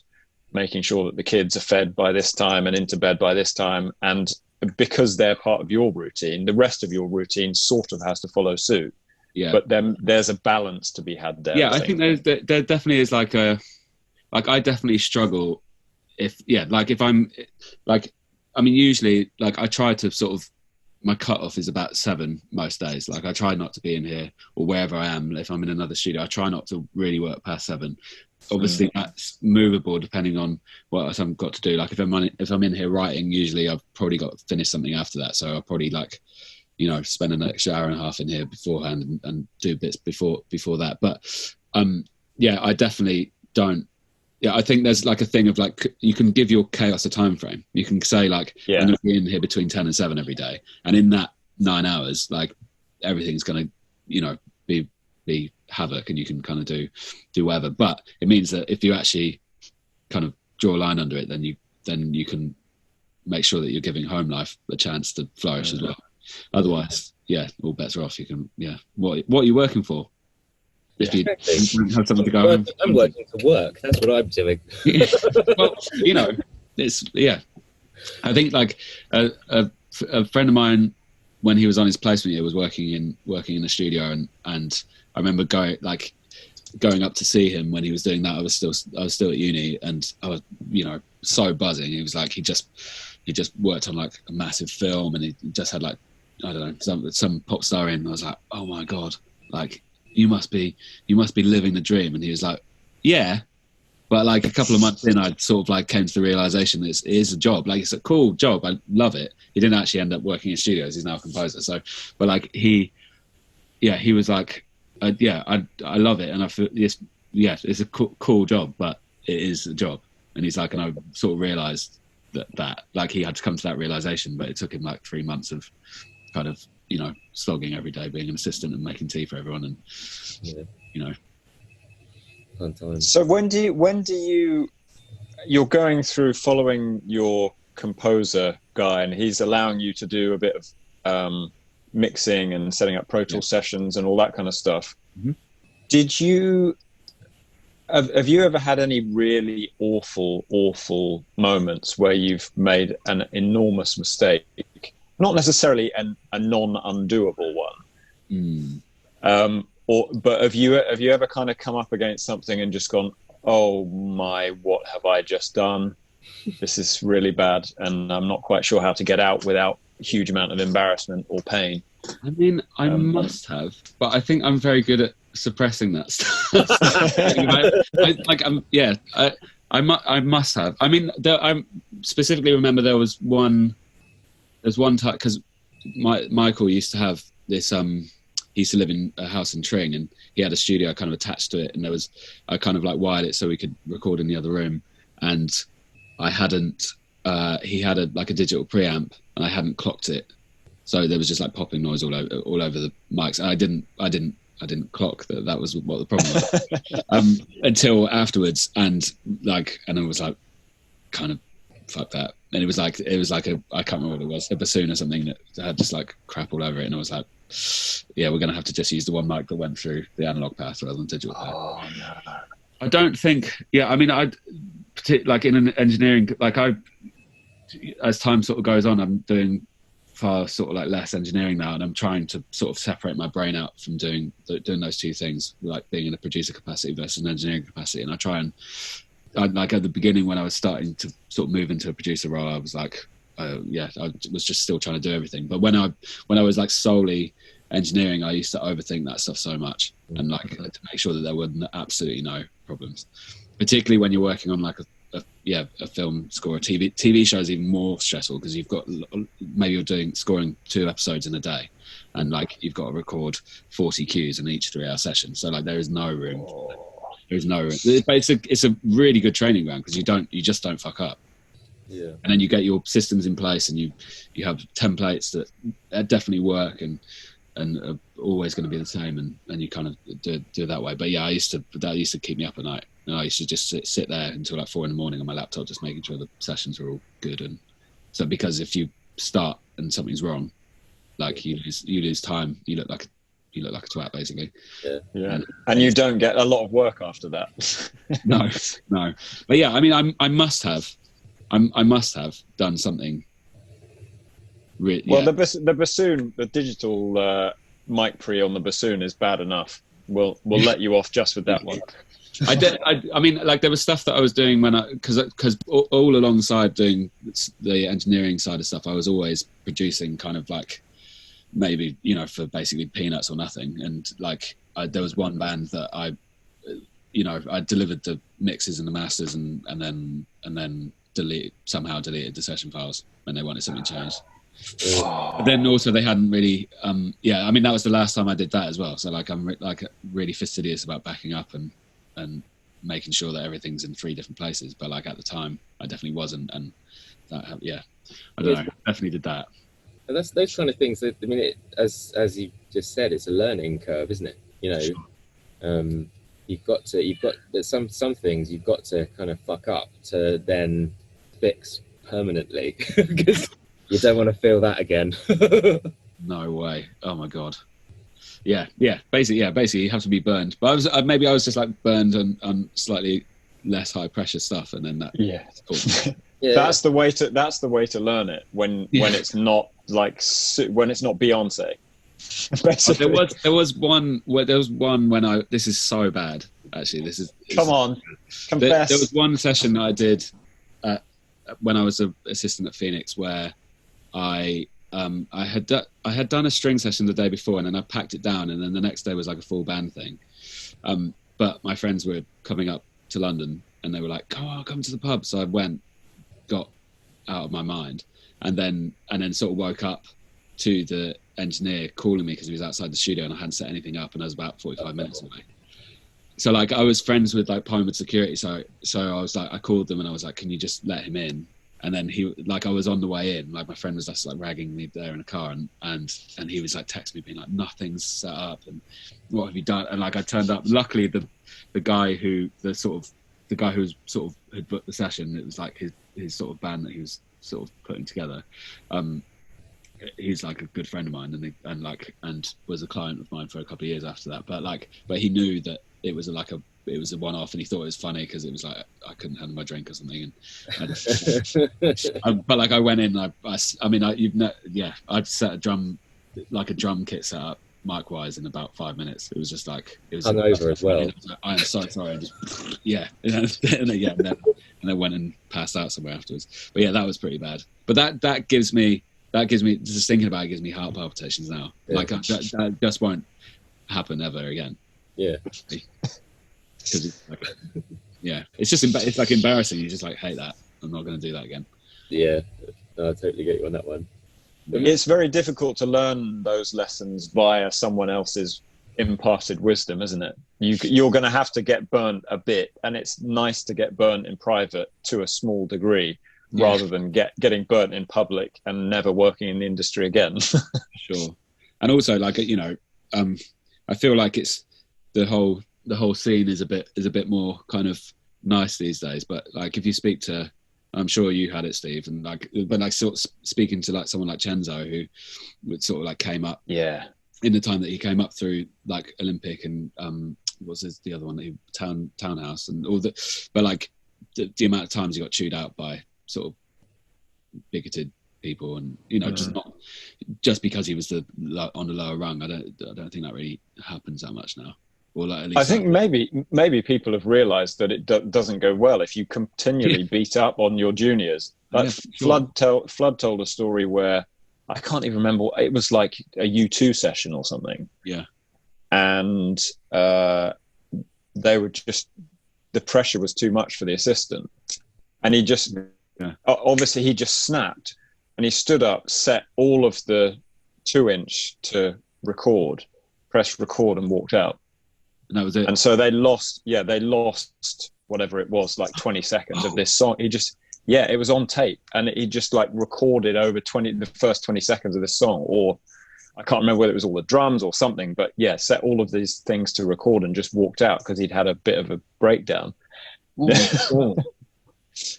making sure that the kids are fed by this time and into bed by this time, and because they're part of your routine, the rest of your routine sort of has to follow suit. Yeah. But then there's a balance to be had there. Yeah, I think there definitely is like I definitely struggle if I'm like. I mean, usually, like, I try to sort of, my cutoff is about 7 most days. Like, I try not to be in here or wherever I am. If I'm in another studio, I try not to really work past 7. Obviously, that's movable depending on what else I've got to do. Like, if I'm in here writing, usually I've probably got to finish something after that. So I'll probably spend an extra hour and a half in here beforehand and do bits before that. But I definitely don't. Yeah, I think there's like a thing of like, you can give your chaos a time frame. You can say like, I'm going to be in here between 10 and 7 every day. And in that 9 hours, like everything's going to, be havoc, and you can kind of do whatever. But it means that if you actually kind of draw a line under it, then you can make sure that you're giving home life a chance to flourish as well. Otherwise, all bets are off. You can, what are you working for? if you Exactly. don't have something to go home. I'm working to work. That's what I'm doing. Well, you know, it's I think like a friend of mine, when he was on his placement year, was working in a studio, and I remember going up to see him when he was doing that. I was still at uni, and I was, you know, so buzzing. He was like, he just worked on like a massive film, and he just had like, I don't know, some pop star in. I was like, oh my God, like you must be living the dream. And he was like, yeah. But like a couple of months in, I sort of like came to the realization that it is a job. Like it's a cool job. I love it. He didn't actually end up working in studios. He's now a composer. So, but like he was like, I love it. And I feel it's a cool job, but it is a job. And he's like, and I sort of realized that like he had to come to that realization, but it took him like 3 months of kind of, you know, slogging every day, being an assistant and making tea for everyone. And, you know. So when do you you're going through following your composer guy, and he's allowing you to do a bit of mixing and setting up Pro Tools sessions and all that kind of stuff. Mm-hmm. Did you have you ever had any really awful moments where you've made an enormous mistake, not necessarily a non-undoable one? But have you ever kind of come up against something and just gone, oh my, what have I just done? This is really bad, and I'm not quite sure how to get out without a huge amount of embarrassment or pain. I mean, I must have, but I think I'm very good at suppressing that stuff. I must have. I mean, I specifically remember there was one time, because Michael used to have this. He used to live in a house in Tring, and he had a studio kind of attached to it, and I kind of like wired it so we could record in the other room, and I hadn't. He had a digital preamp, and I hadn't clocked it, so there was just like popping noise all over the mics. And I didn't clock that was what the problem was until afterwards, and I was like, kind of fuck that. And it was like I can't remember what it was, a bassoon or something that had just like crap all over it, and I was like, yeah, we're gonna have to just use the one mic that went through the analog path rather than digital path. Oh no. I don't think. Yeah, I mean, like in an engineering, like as time sort of goes on, I'm doing far sort of like less engineering now, and I'm trying to sort of separate my brain out from doing those two things, like being in a producer capacity versus an engineering capacity. And I try and like at the beginning when I was starting to sort of move into a producer role, I was like, I was just still trying to do everything. But when I was like solely engineering, I used to overthink that stuff so much, and like to make sure that there were absolutely no problems. Particularly when you're working on like a film score. A TV show is even more stressful because you've got, maybe you're scoring 2 episodes in a day, and like you've got to record 40 cues in each 3-hour session. So like there is no room. There's no room. But it's a really good training ground because you just don't fuck up. Yeah. And then you get your systems in place, and you have templates that definitely work and are always going to be the same, and you kind of do it that way. But yeah, that used to keep me up at night, and I used to just sit there until like 4 a.m. on my laptop, just making sure the sessions were all good. And so, because if you start and something's wrong, like you lose time, you look like a twat, basically. Yeah. And you don't get a lot of work after that. No. But yeah, I mean, I must have done something. Well, the bassoon, the digital mic pre on the bassoon is bad enough. We'll let you off just with that one. I mean, like there was stuff that I was doing because all alongside doing the engineering side of stuff, I was always producing kind of like maybe, you know, for basically peanuts or nothing. And like there was one band that I delivered the mixes and the masters and then deleted the session files when they wanted something changed. But then also they hadn't really I mean that was the last time I did that as well, so like I'm really fastidious about backing up and making sure that everything's in 3 different places, but like at the time I definitely wasn't, and that I don't know, definitely did that. And that's those kind of things that, I mean, as you just said, it's a learning curve, isn't it? You know, you've got some things you've got to kind of fuck up to then fix permanently because you don't want to feel that again. No way. Oh my God. Basically you have to be burned. But maybe I was just like burned on slightly less high pressure stuff, and then that. Yeah. Cool. Yeah. That's the way to learn it when it's not when it's not Beyonce. Basically. There was one when this is so bad actually. Come on, confess. There was one session that I did when I was an assistant at Phoenix where I had done a string session the day before, and then I packed it down, and then the next day was like a full band thing. But my friends were coming up to London, and they were like, come to the pub. So I went, got out of my mind, and then sort of woke up to the engineer calling me because he was outside the studio and I hadn't set anything up, and I was about 45 minutes away. So like I was friends with like Pinewood Security, so I was like, I called them and I was like, can you just let him in? And then I was on the way in, like my friend was just like ragging me there in a car, and he was like texting me being like, nothing's set up and what have you done? And like I turned up, luckily the guy who was sort of had booked the session, it was like his sort of band that he was sort of putting together. He's like a good friend of mine, and was a client of mine for a couple of years after that. But he knew that it was a one-off, and he thought it was funny because it was like I couldn't handle my drink or something. But like I went in, I'd set a drum kit set up mic-wise in about 5 minutes. It was just like it was hungover as well. Like, I am so sorry. And then went and passed out somewhere afterwards. But yeah, that was pretty bad. But that gives me just thinking about it gives me heart palpitations now. Yeah. Like that just won't happen ever again. Yeah. Because it's just it's like embarrassing. You just like hate that. I'm not going to do that again. Yeah, no, I totally get you on that one. It's very difficult to learn those lessons via someone else's imparted wisdom, isn't it? You're going to have to get burnt a bit, and it's nice to get burnt in private to a small degree, rather than getting burnt in public and never working in the industry again. Sure. And also, like, I feel like it's the whole scene is a bit more kind of nice these days. But like, if you speak to, I'm sure you had it, Steve, and sort of speaking to like someone like Chenzo, who would sort of like came up, in the time that he came up through like Olympic and what's the other one, Townhouse and all that. But like the amount of times he got chewed out by sort of bigoted people, and just because he was on the lower rung. I don't think that really happens that much now. Or like, at least I think maybe people have realised that it doesn't go well if you continually beat up on your juniors. Like Flood told a story where I can't even remember. It was like a U2 session or something. Yeah, and they were just, the pressure was too much for the assistant, and he just obviously he just snapped, and he stood up, set all of the 2-inch to record, pressed record, and walked out. And that was it. And so they lost whatever it was, like 20 seconds of this song. He just, it was on tape, and he just like recorded over the first 20 seconds of this song, or I can't remember whether it was all the drums or something, but set all of these things to record and just walked out because he'd had a bit of a breakdown.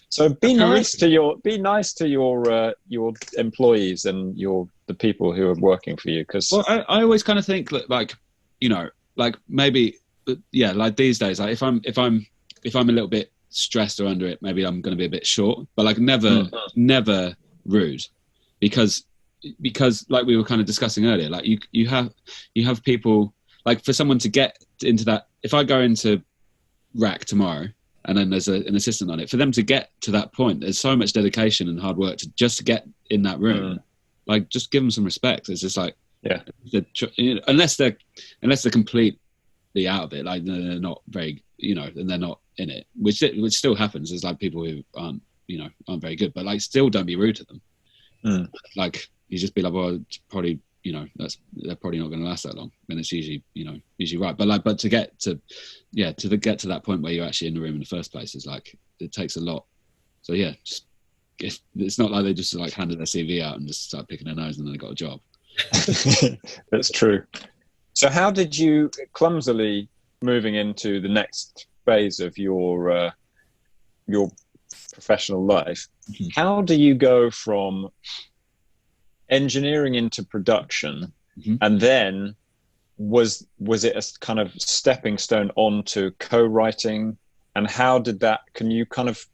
So be nice to your employees and the people who are working for you, because I always kind of think that, like, like maybe like these days, like if I'm a little bit stressed or under it, maybe I'm going to be a bit short, but like never rude, because like we were kind of discussing earlier, like you have people, like for someone to get into that, if I go into rack tomorrow and then there's an assistant on it, for them to get to that point, there's so much dedication and hard work to get in that room. Like, just give them some respect. It's just like, unless they're completely out of it, like they're not very, and they're not in it, which still happens. There's like people who aren't very good, but like still don't be rude to them. Like, you just be like, well, probably, they're probably not going to last that long, and it's usually right. But to get to that point where you're actually in the room in the first place is like, it takes a lot. So just, if it's not like they just like handed their CV out and just start picking their nose and then they got a job. That's true. So how did you, clumsily moving into the next phase of your professional life, how do you go from engineering into production and then was it a kind of stepping stone onto co-writing, and how did that? Can you kind of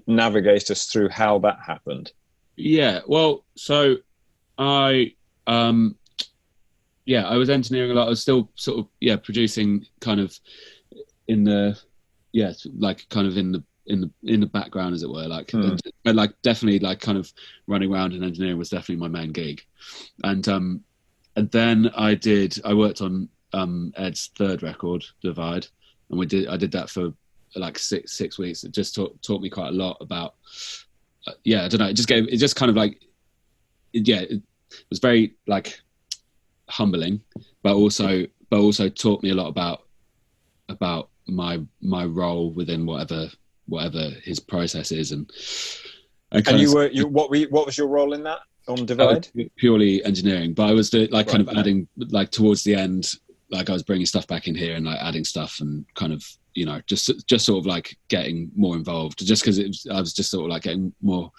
navigate us through how that happened? Yeah, well, so I was engineering a lot. I was still sort of producing kind of in the kind of in the background, as it were, but like definitely like kind of running around and engineering was definitely my main gig. And then I worked on Ed's third record, Divide, and I did that for like six weeks. It just taught me quite a lot about I don't know, it was very like humbling, but also taught me a lot about my role within whatever his process is. And what was your role in that on Divide? Purely engineering, but I was kind of adding, like towards the end, like I was bringing stuff back in here and like adding stuff and kind of, you know, just sort of like getting more involved, just because I was just sort of like getting more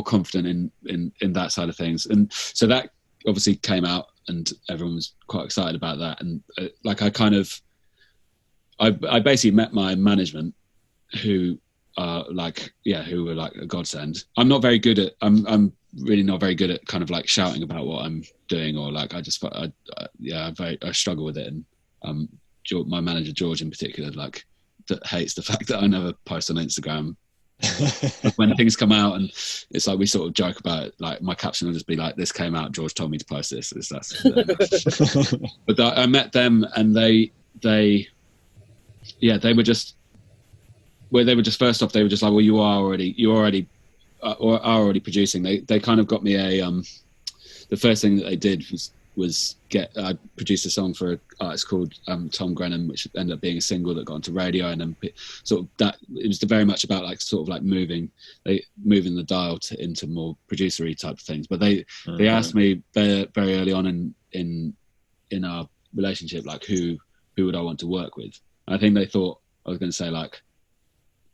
confident in that side of things. And so that obviously came out and everyone was quite excited about that. And I basically met my management, who were like a godsend. I'm really not very good at kind of like shouting about what I'm doing, or like I struggle with it. And my manager George in particular, like, that hates the fact that I never post on Instagram. When things come out, and it's like we sort of joke about it, like my caption will just be like, "This came out, George told me to post this." But I met them, and they were just first off, they were just like, well, you are already producing. They kind of got me the first thing that they did was I produced a song for an artist called Tom Grennan, which ended up being a single that got onto radio. And then sort of that, it was very much about like sort of like moving the dial into more producery type of things. But they asked me very, very early on in our relationship, like who would I want to work with? And I think they thought I was going to say like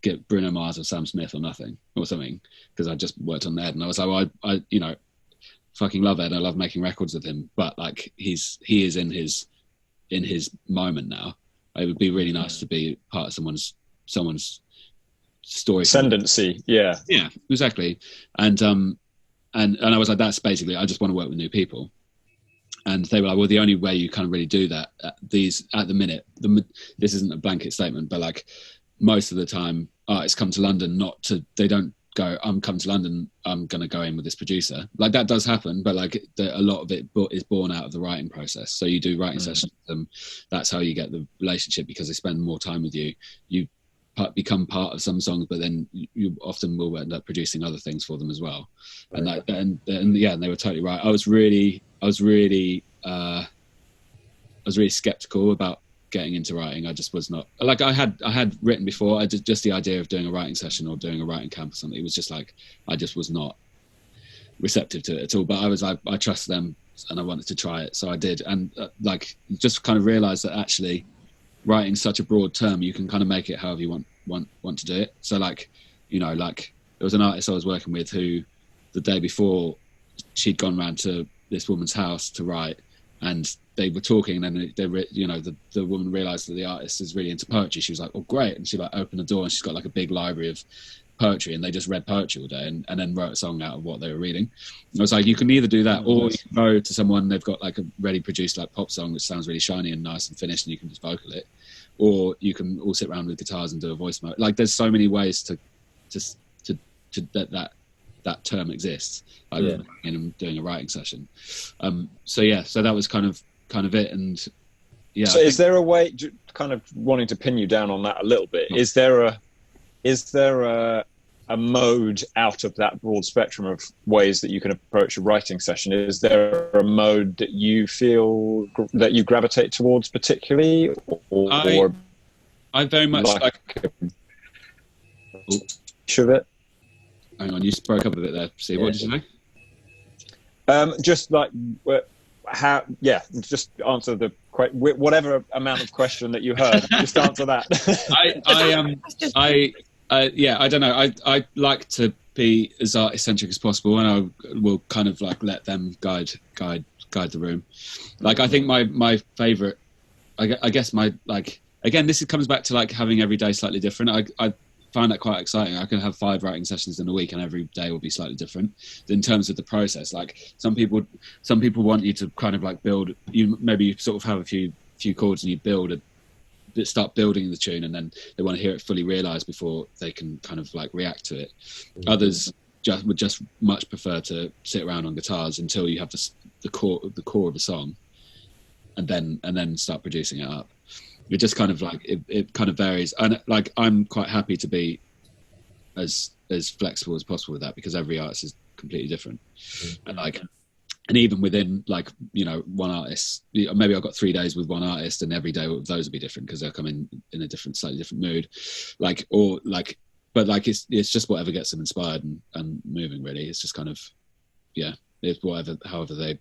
get Bruno Mars or Sam Smith or nothing or something, because I just worked on Ed, and I was like, well, I you know, fucking love Ed. I love making records with him, but like he is in his moment now. It would be really nice to be part of someone's story. Ascendancy, yeah, exactly. And I was like, that's basically, I just want to work with new people. And they were like, well, the only way you kind of really do that at the minute, this isn't a blanket statement, but like most of the time artists come to London they don't go, I'm coming to London, I'm going to go in with this producer. Like that does happen, but like a lot of it is born out of the writing process. So you do writing sessions with them. That's how you get the relationship, because they spend more time with you. You become part of some songs, but then you often will end up producing other things for them as well. Right. And they were totally right. I was really skeptical about getting into writing. I just was not, like, I had written before. I did, just the idea of doing a writing session or doing a writing camp or something, it was just like, I just was not receptive to it at all. But I was like, I trust them and I wanted to try it, so I did. And like just kind of realized that actually writing such a broad term, you can kind of make it however you want to do it. So like, you know, like there was an artist I was working with who the day before she'd gone round to this woman's house to write, and they were talking, and then the woman realized that the artist is really into poetry. She was like, oh great. And she like opened the door, and she's got like a big library of poetry, and they just read poetry all day and then wrote a song out of what they were reading. And I was like, you can either do that, or you can go to someone, they've got like a ready produced like pop song which sounds really shiny and nice and finished, and you can just vocal it, or you can all sit around with guitars and do a voice mode. Like there's so many ways to that term exists. And doing a writing session. So that was kind of it. And yeah. So is there a way, kind of wanting to pin you down on that a little bit? Oh. Is there a mode out of that broad spectrum of ways that you can approach a writing session? Is there a mode that you feel that you gravitate towards particularly, or I very much like of it? Hang on, you broke up a bit there. See, what did you say? Just like how? Yeah, just answer the whatever amount of question that you heard. Just answer that. I don't know. I like to be as art-centric as possible, and I will kind of like let them guide the room. Like, I think my favorite, I guess my, like, again, comes back to like having every day slightly different. I find that quite exciting. I can have 5 writing sessions in a week, and every day will be slightly different in terms of the process. Like, some people want you to kind of like build, maybe you sort of have a few chords and you start building the tune, and then they want to hear it fully realized before they can kind of like react to it. Others would just much prefer to sit around on guitars until you have the core of the song, and then start producing it up. It just kind of like it kind of varies, and like I'm quite happy to be as flexible as possible with that, because every artist is completely different. And even within, like, you know, one artist, maybe I've got 3 days with one artist, and every day those will be different because they'll come in a slightly different mood, but it's just whatever gets them inspired and moving. Really, it's just kind of, it's whatever. However, they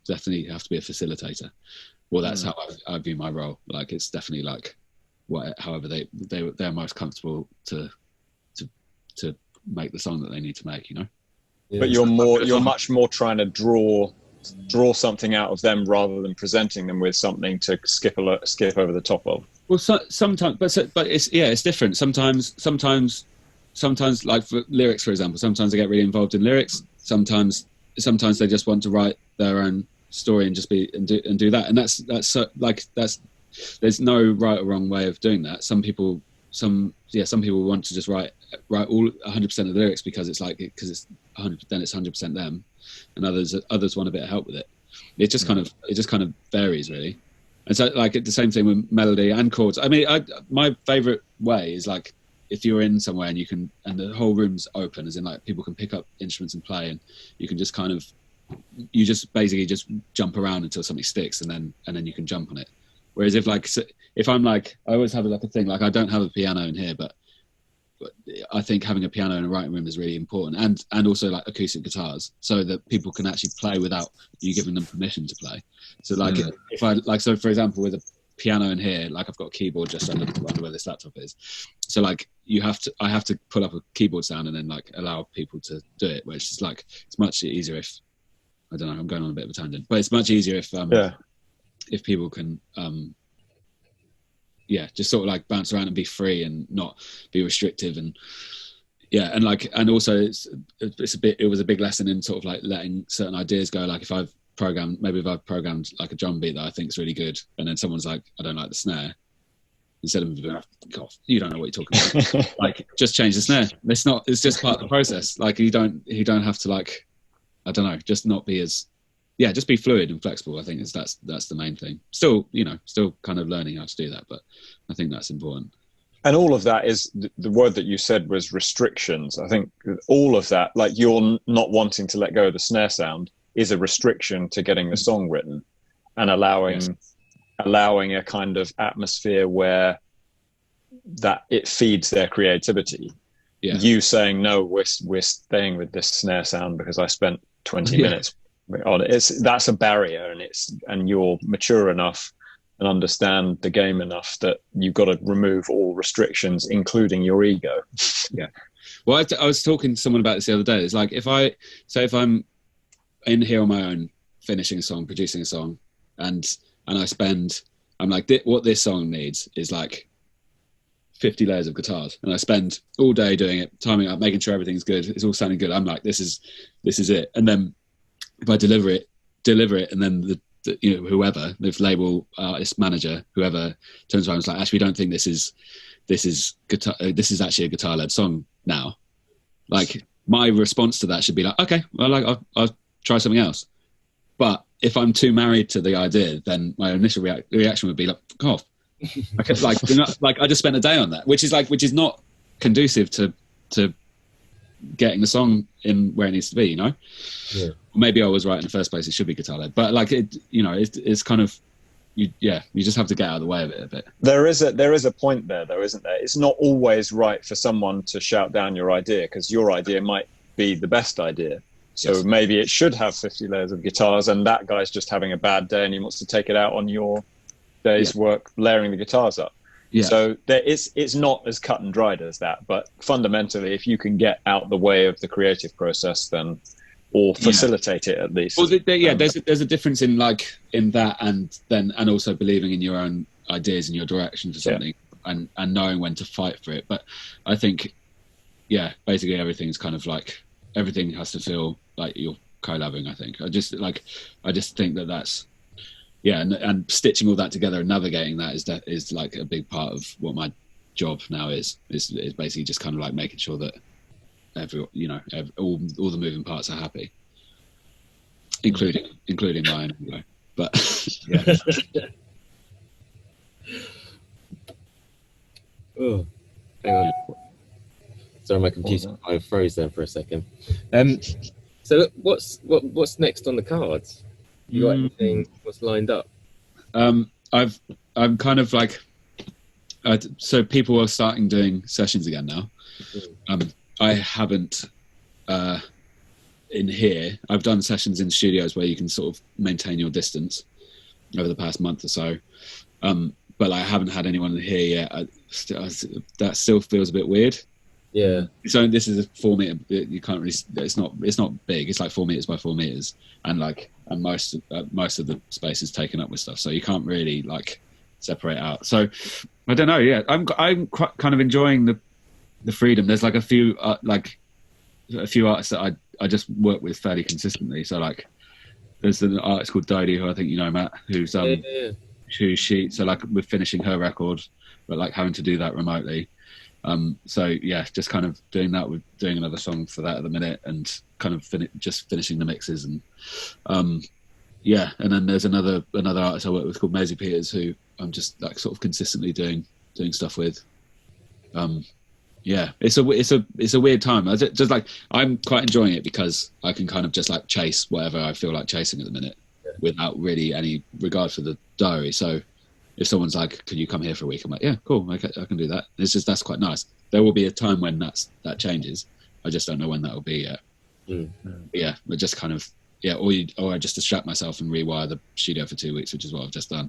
definitely have to be a facilitator. Well, that's how I view my role. Like, it's definitely like however they're most comfortable to make the song that they need to make, you know. But you're much more trying to draw something out of them rather than presenting them with something to skip over the top of. Well, sometimes, but it's different. Sometimes, like for lyrics, for example, sometimes they get really involved in lyrics. Sometimes they just want to write their own story and just do that. And that's there's no right or wrong way of doing that. Some people want to just write all 100% of the lyrics because it's 100% them, and others want a bit of help with it. It just kind of varies, really. And so, like, the same thing with melody and chords. I mean, my favorite way is like if you're in somewhere and the whole room's open, as in like people can pick up instruments and play, and you can just you just basically just jump around until something sticks, and then you can jump on it. Whereas if I'm like, I always have like a thing, like I don't have a piano in here, but I think having a piano in a writing room is really important, and also like acoustic guitars, so that people can actually play without you giving them permission to play. So like if I like, so for example, with a piano in here, like I've got a keyboard just under where this laptop is. So like I have to pull up a keyboard sound and then like allow people to do it, which is like, it's much easier if, I don't know, I'm going on a bit of a tangent, but it's much easier if people can just sort of like bounce around and be free and not be restrictive, and also it was a big lesson in sort of like letting certain ideas go. Like if I've programmed like a drum beat that I think is really good, and then someone's like, I don't like the snare, instead of being like, God, you don't know what you're talking about. Like, just change the snare. It's just part of the process. Like you don't have to, like, I don't know, just not be as, just be fluid and flexible. I think that's the main thing. Still kind of learning how to do that, but I think that's important. And all of that is the word that you said was restrictions. I think all of that, like you're not wanting to let go of the snare sound, is a restriction to getting the song written, and allowing a kind of atmosphere where that it feeds their creativity. Yeah. You saying, no, we're staying with this snare sound because I spent 20 minutes on it. That's a barrier, and you're mature enough and understand the game enough that you've got to remove all restrictions, including your ego. Yeah. Well, I was talking to someone about this the other day. It's like, if I'm in here on my own, finishing a song, producing a song, and I'm like, what this song needs is like 50 layers of guitars, and I spend all day doing it, timing up, making sure everything's good, it's all sounding good. I'm like, this is it. And then if I deliver it, and then the whoever, the label, artist, manager, whoever turns around and is like, actually, we don't think this is guitar. This is actually a guitar-led song now. Like, my response to that should be like, okay, well, like I'll try something else. But if I'm too married to the idea, then my initial reaction would be like, fuck off. I just spent a day on that, which is not conducive to getting the song in where it needs to be, you know? Yeah. Maybe I was right in the first place, it should be guitar led, but like it's kind of, you just have to get out of the way of it a bit. There is a point there though, isn't there? It's not always right for someone to shout down your idea, because your idea might be the best idea. So maybe it should have 50 layers of guitars, and that guy's just having a bad day and he wants to take it out on your day's work layering the guitars up. Yeah. So it's not as cut and dried as that, but fundamentally, if you can get out the way of the creative process, then, or facilitate it at least. Well, there's a difference in that, and also believing in your own ideas and your direction for something, and knowing when to fight for it. But I think, basically everything's kind of like, everything has to feel like you're collabing. I think I just think that's. Yeah, and stitching all that together and navigating that is like a big part of what my job now is basically just kind of like making sure that all the moving parts are happy, including mine. Anyway. But yeah. Oh, hang on. Sorry, my computer I froze there for a second. So look, what's next on the cards? You got anything? What's lined up? I'm kind of like, so people are starting doing sessions again now. I haven't in here. I've done sessions in studios where you can sort of maintain your distance over the past month or so, but I haven't had anyone in here yet. That still feels a bit weird. Yeah. So this is a 4 meter. You can't really. It's not big. It's like 4 meters by 4 meters, and most of the space is taken up with stuff. So you can't really like separate out. So I don't know. Yeah, I'm kind of enjoying the freedom. There's like a few artists that I just work with fairly consistently. So like there's an artist called Dodie, who I think you know, Matt, who's so like we're finishing her record, but like having to do that remotely. So yeah, just kind of doing that. We're doing another song for that at the minute, and kind of just finishing the mixes, and and then there's another artist I work with called Maisie Peters, who I'm just like sort of consistently doing stuff with. It's a weird time. I'm quite enjoying it because I can kind of just like chase whatever I feel like chasing at the minute, without really any regard for the diary. So if someone's like, "Can you come here for a week?" I'm like, "Yeah, cool, I can do that." It's just, that's quite nice. There will be a time when that changes. I just don't know when that will be yet. Yeah, but just kind of or I just distract myself and rewire the studio for 2 weeks, which is what I've just done.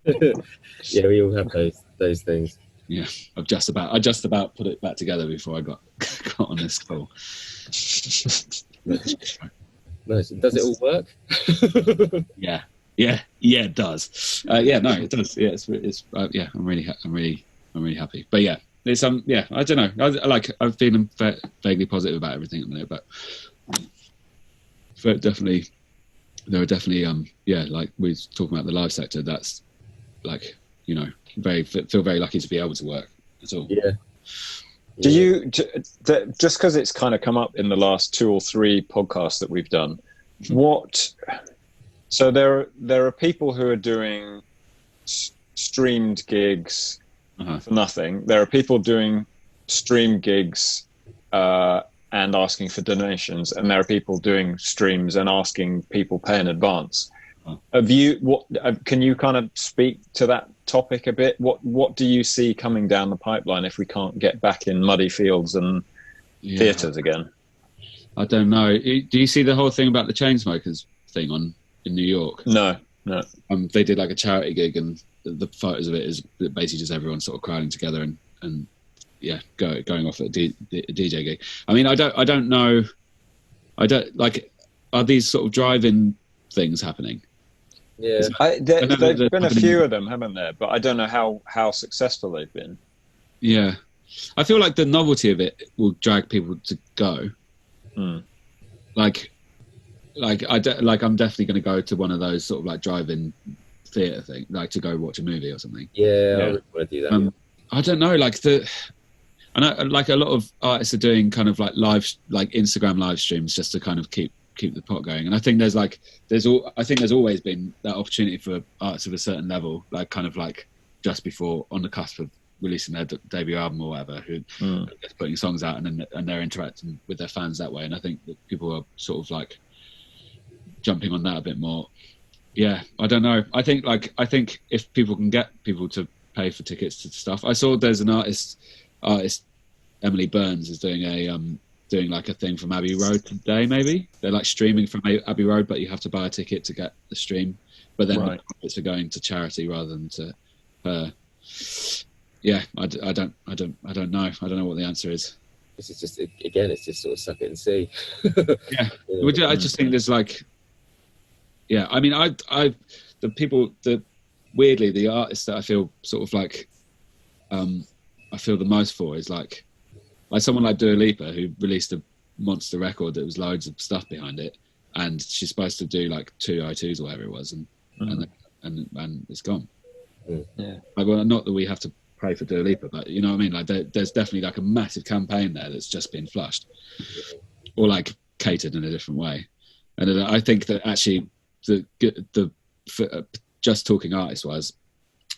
Yeah, we all have those things. Yeah, I just about put it back together before I got on this call. Nice. Does it all work? Yeah, it does. No, it does. Yeah, it's I'm really happy. But yeah, it's I don't know. I'm feeling vaguely positive about everything at the minute, but there are definitely like we were talking about the live sector. That's like, feel very lucky to be able to work at all. Yeah. Do you just because it's kind of come up in the last 2 or 3 podcasts that we've done? So there are people who are doing streamed gigs for nothing. There are people doing stream gigs and asking for donations, and there are people doing streams and asking people pay in advance. Can you kind of speak to that topic a bit? What do you see coming down the pipeline if we can't get back in muddy fields and theatres again? I don't know. Do you see the whole thing about the Chainsmokers thing in New York? No. They did like a charity gig, and the photos of it is basically just everyone sort of crowding together and going off at a DJ gig. I mean, I don't know. I don't like. Are these sort of drive-in things happening? Yeah, there've been a few of them, haven't there? But I don't know how successful they've been. Yeah, I feel like the novelty of it will drag people to go. Like I'm definitely going to go to one of those sort of like drive-in theatre thing, like to go watch a movie or something. Yeah. I really want to do that. I don't know, I know like a lot of artists are doing kind of like Instagram live streams just to kind of keep the pot going. And I think there's always been that opportunity for artists of a certain level, like kind of like just before, on the cusp of releasing their debut album or whatever, who are just putting songs out and they're interacting with their fans that way. And I think that people are sort of like jumping on that a bit more. Yeah, I don't know. I think if people can get people to pay for tickets to stuff. I saw there's an artist Emily Burns is doing like a thing from Abbey Road today. Maybe they're like streaming from Abbey Road, but you have to buy a ticket to get the stream. But then the profits are going to charity rather than to her. yeah, I don't know. I don't know what the answer is. This is just, again, it's just sort of suck it and see. Yeah, I just think there's like, yeah. I mean, weirdly, the artists that I feel sort of like, I feel the most for is like someone like Dua Lipa, who released a monster record that was loads of stuff behind it, and she's supposed to do like 2 O2s or whatever it was, and it's gone. Yeah. Like, well, not that we have to pray for Dua Lipa, but you know what I mean. Like, there's definitely like a massive campaign there that's just been flushed, or like catered in a different way. And I think that actually, just talking artist wise,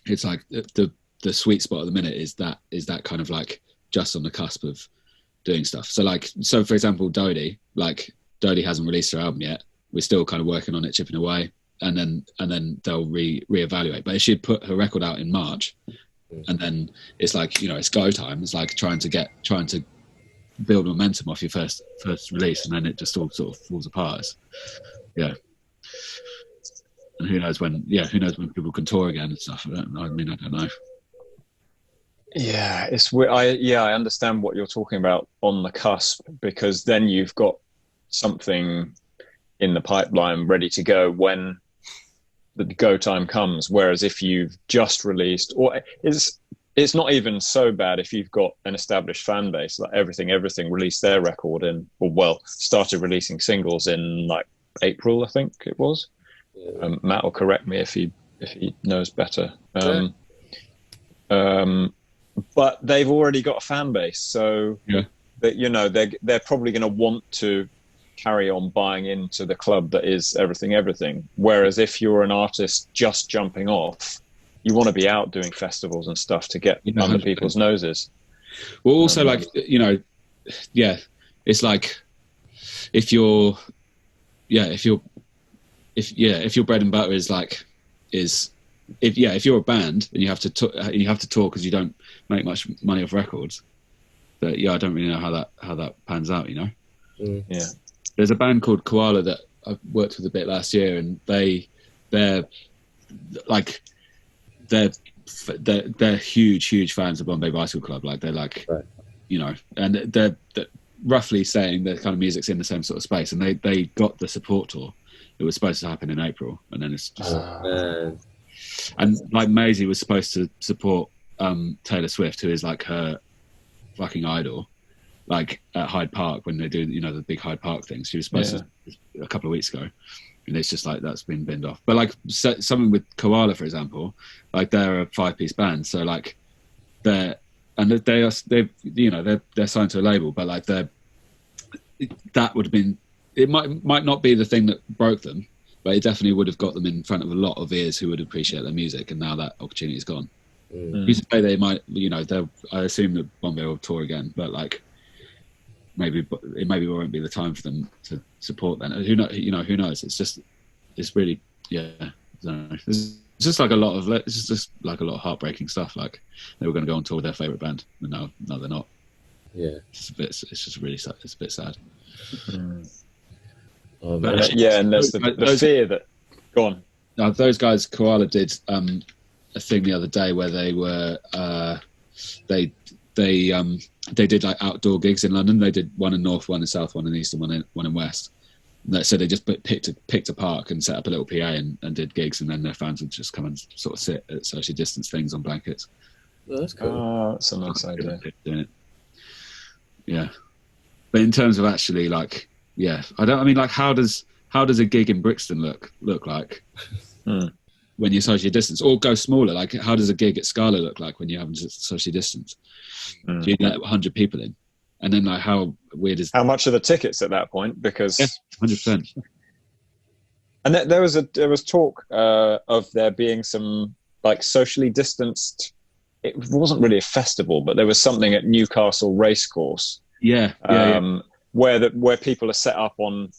it's like the sweet spot at the minute is that kind of like just on the cusp of doing stuff. So for example, Dodie hasn't released her album yet. We're still kind of working on it, chipping away, and then they'll reevaluate. But if she'd put her record out in March, and then it's like, you know, it's go time. It's like trying to build momentum off your first release, and then it just all sort of falls apart. Yeah. And who knows when people can tour again and stuff. I don't know. Yeah, it's weird. I understand what you're talking about on the cusp, because then you've got something in the pipeline ready to go when the go time comes. Whereas if you've just released, or it's not even so bad if you've got an established fan base, like Everything released their record started releasing singles in like April, I think it was. Matt will correct me if he knows better. But they've already got a fan base, so that, you know, they're probably going to want to carry on buying into the club that is Everything. Whereas if you're an artist just jumping off, you want to be out doing festivals and stuff to get under people's noses. Well, also, like, you know, yeah, it's like if your bread and butter if you're a band and you have to tour because you don't make much money off records, but I don't really know how that pans out, you know. Yeah, there's a band called Koala that I worked with a bit last year, and they're huge fans of Bombay Bicycle Club. Like, they're like, you know, and they're roughly saying their kind of music's in the same sort of space, and they got the support tour. It was supposed to happen in April, and then it's just and like Maisie was supposed to support Taylor Swift, who is like her fucking idol, like at Hyde Park when they do, you know, the big Hyde Park things. She was supposed to a couple of weeks ago, and it's just like that's been binned off. But like something with Koala, for example, like they're a 5-piece band, so like they're signed to a label, but like that would have been, it might not be the thing that broke them, but it definitely would have got them in front of a lot of ears who would appreciate their music, and now that opportunity is gone. You say they might, you know, I assume that Bombay will tour again, but like maybe it won't be the time for them to support then. Who knows? It's really, I don't know. It's just like a lot of heartbreaking stuff. Like, they were going to go on tour with their favourite band, and now they're not. Yeah, it's just really sad. It's a bit sad. And there's the fear that. Go on. Now, those guys, Koala, did a thing the other day where they were they did like outdoor gigs in London. They did one in North, one in South, one in East, and one in West. So they just picked a park and set up a little PA and did gigs, and then their fans would just come and sort of sit at socially distanced things on blankets. Oh, that's cool. That's a nice idea. Yeah, but in terms of actually, like, how does a gig in Brixton look like when you're socially distanced, or go smaller? Like, how does a gig at Scala look like when you haven't socially distanced? Do you let 100 people in? And then, like, how weird is... How much are the tickets at that point? Because... Yeah, 100%. And there was talk of there being some, like, socially distanced... It wasn't really a festival, but there was something at Newcastle Racecourse. Where people are set up on,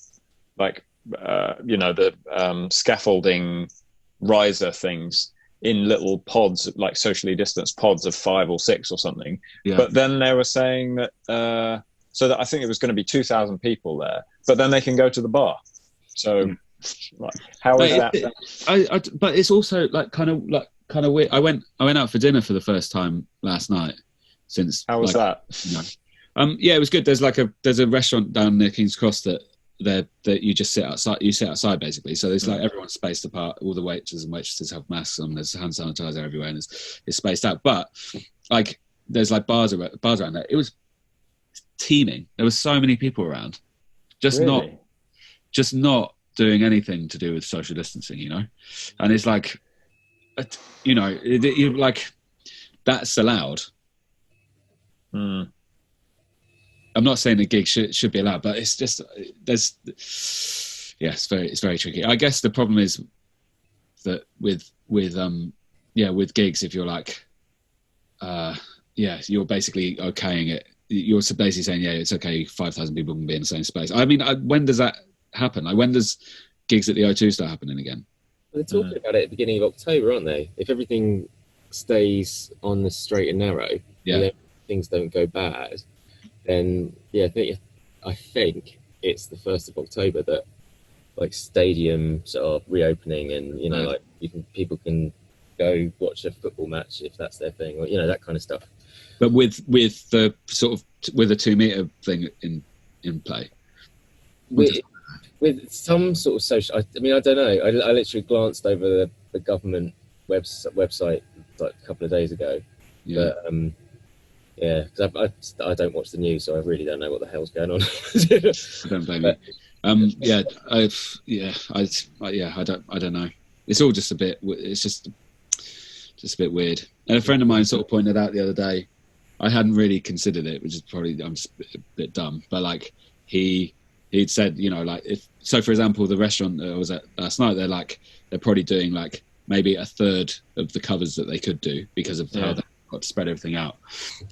like, the scaffolding riser things in little pods, like socially distanced pods of 5 or 6 or something. Yeah. But then they were saying that, so that I think it was going to be 2,000 people there, but then they can go to the bar. So, like, how is that? But it's also like kind kind of weird. I went out for dinner for the first time last night since. How was that? Yeah, it was good. There's a restaurant down near King's Cross that you just sit outside. You sit outside basically. So there's like everyone's spaced apart. All the waiters and waitresses have masks on. There's hand sanitizer everywhere, and it's spaced out. But like there's like bars around there. It was teeming. There were so many people around, just not doing anything to do with social distancing, you know. And it's like, you know, like that's allowed. I'm not saying the gig should be allowed, but it's just it's very tricky. I guess the problem is that with gigs, if you're like, you're basically okaying it. You're basically saying, yeah, it's okay. 5,000 people can be in the same space. I mean, when does that happen? Like, when does gigs at the O2 start happening again? Well, they're talking about it at the beginning of October, aren't they? If everything stays on the straight and narrow, things don't go bad, then I think it's the 1st of October that like stadiums are reopening, and you know, like people can go watch a football match if that's their thing, or you know, that kind of stuff. But with the sort of with a 2 meter thing in play. With some sort of social, I mean, I don't know. I literally glanced over the government website like a couple of days ago. Yeah. But, because I don't watch the news, so I really don't know what the hell's going on. I don't blame you. I don't know. It's all just a bit. It's just a bit weird. And a friend of mine sort of pointed out the other day. I hadn't really considered it, which is probably I'm just a bit dumb. But like he'd said, you know, like if so, for example, the restaurant that I was at last night, they're probably doing like maybe a third of the covers that they could do because of how they've got to spread everything out,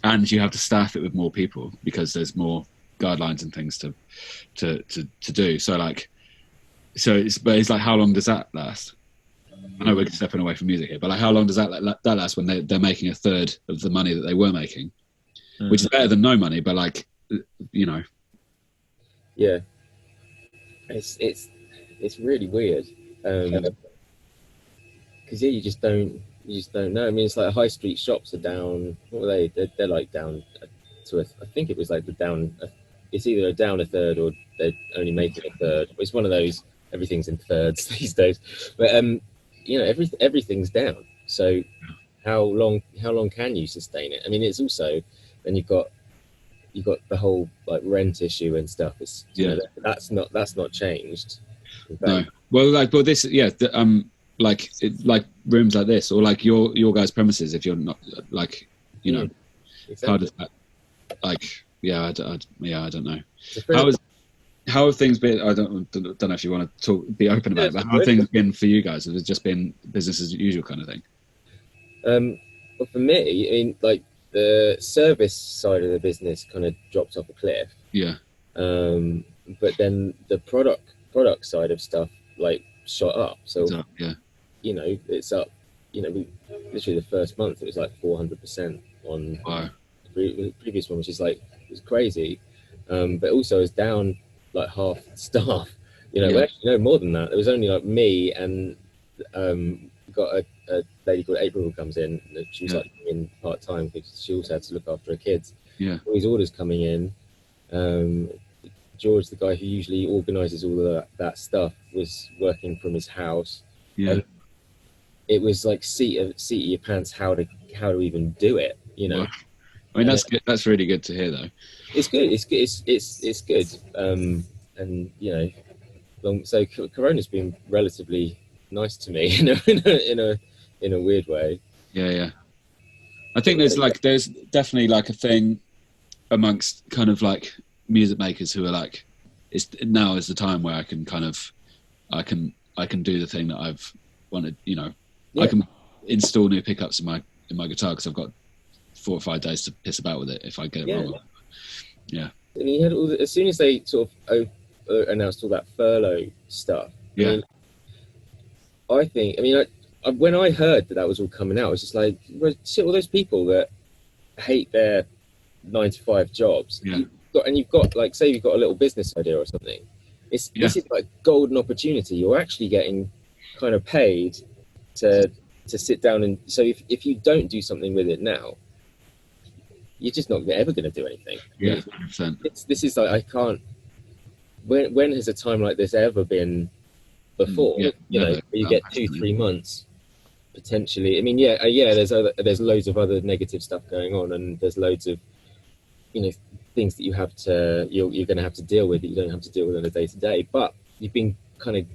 and you have to staff it with more people because there's more guidelines and things to do. So it's like, how long does that last? I know we're stepping away from music here, but like, how long does that last when they're making a third of the money that they were making, which is better than no money, but like, you know. Yeah, it's really weird because you just don't know. I mean, it's like high street shops are down. What were they? They're like down to I think it was like it's either a down a third or they're only making a third. It's one of those. Everything's in thirds these days, but you know, everything's down. So how long can you sustain it? I mean, it's also then you've got the whole like rent issue and stuff. It's that's not changed. No. Well, this like rooms like this or like your guys' premises. If you're not like, you know, exactly. How does that like? I don't know. How have things been? I don't know if you want to be open about it, but how have things been for you guys? Has it just been business as usual kind of thing? Well, for me, I mean, like the service side of the business kind of dropped off a cliff. Yeah. But then the product side of stuff like shot up. So it's up, yeah. You know, it's up. You know, literally the first month it was like 400% on the previous one, which is like it was crazy. But also it's down like half staff, you know. Well, actually, no, more than that. It was only like me and got a lady called April who comes in. She was like in part time because she also had to look after her kids. Yeah, all these orders coming in. George, the guy who usually organises all of that stuff, was working from his house. Yeah, and it was like seat of your pants how to even do it, you know. I mean, that's good. That's really good to hear, though. It's good. It's good. And you know, so Corona's been relatively nice to me, you know, in a weird way. Yeah. I think there's definitely like a thing amongst kind of like music makers who are like, now is the time where I can do the thing that I've wanted. You know, I can install new pickups in my guitar because I've got 4 or 5 days to piss about with it if I get it wrong. Yeah. And you had as soon as they sort of announced all that furlough stuff. Yeah. I mean, when I heard that was all coming out, I was just like, well, shit, all those people that hate their 9-to-5 jobs. Yeah. You've got like, say you've got a little business idea or something. This is like golden opportunity. You're actually getting kind of paid to to sit down and so if you don't do something with it now, you're just not ever going to do anything. Yeah, 100%. This is like I can't. When has a time like this ever been before? Yeah, you know, you get 2-3 months potentially. I mean, there's loads of other negative stuff going on, and there's loads of things that you're going to have to deal with that you don't have to deal with on a day to day. But you've been kind of,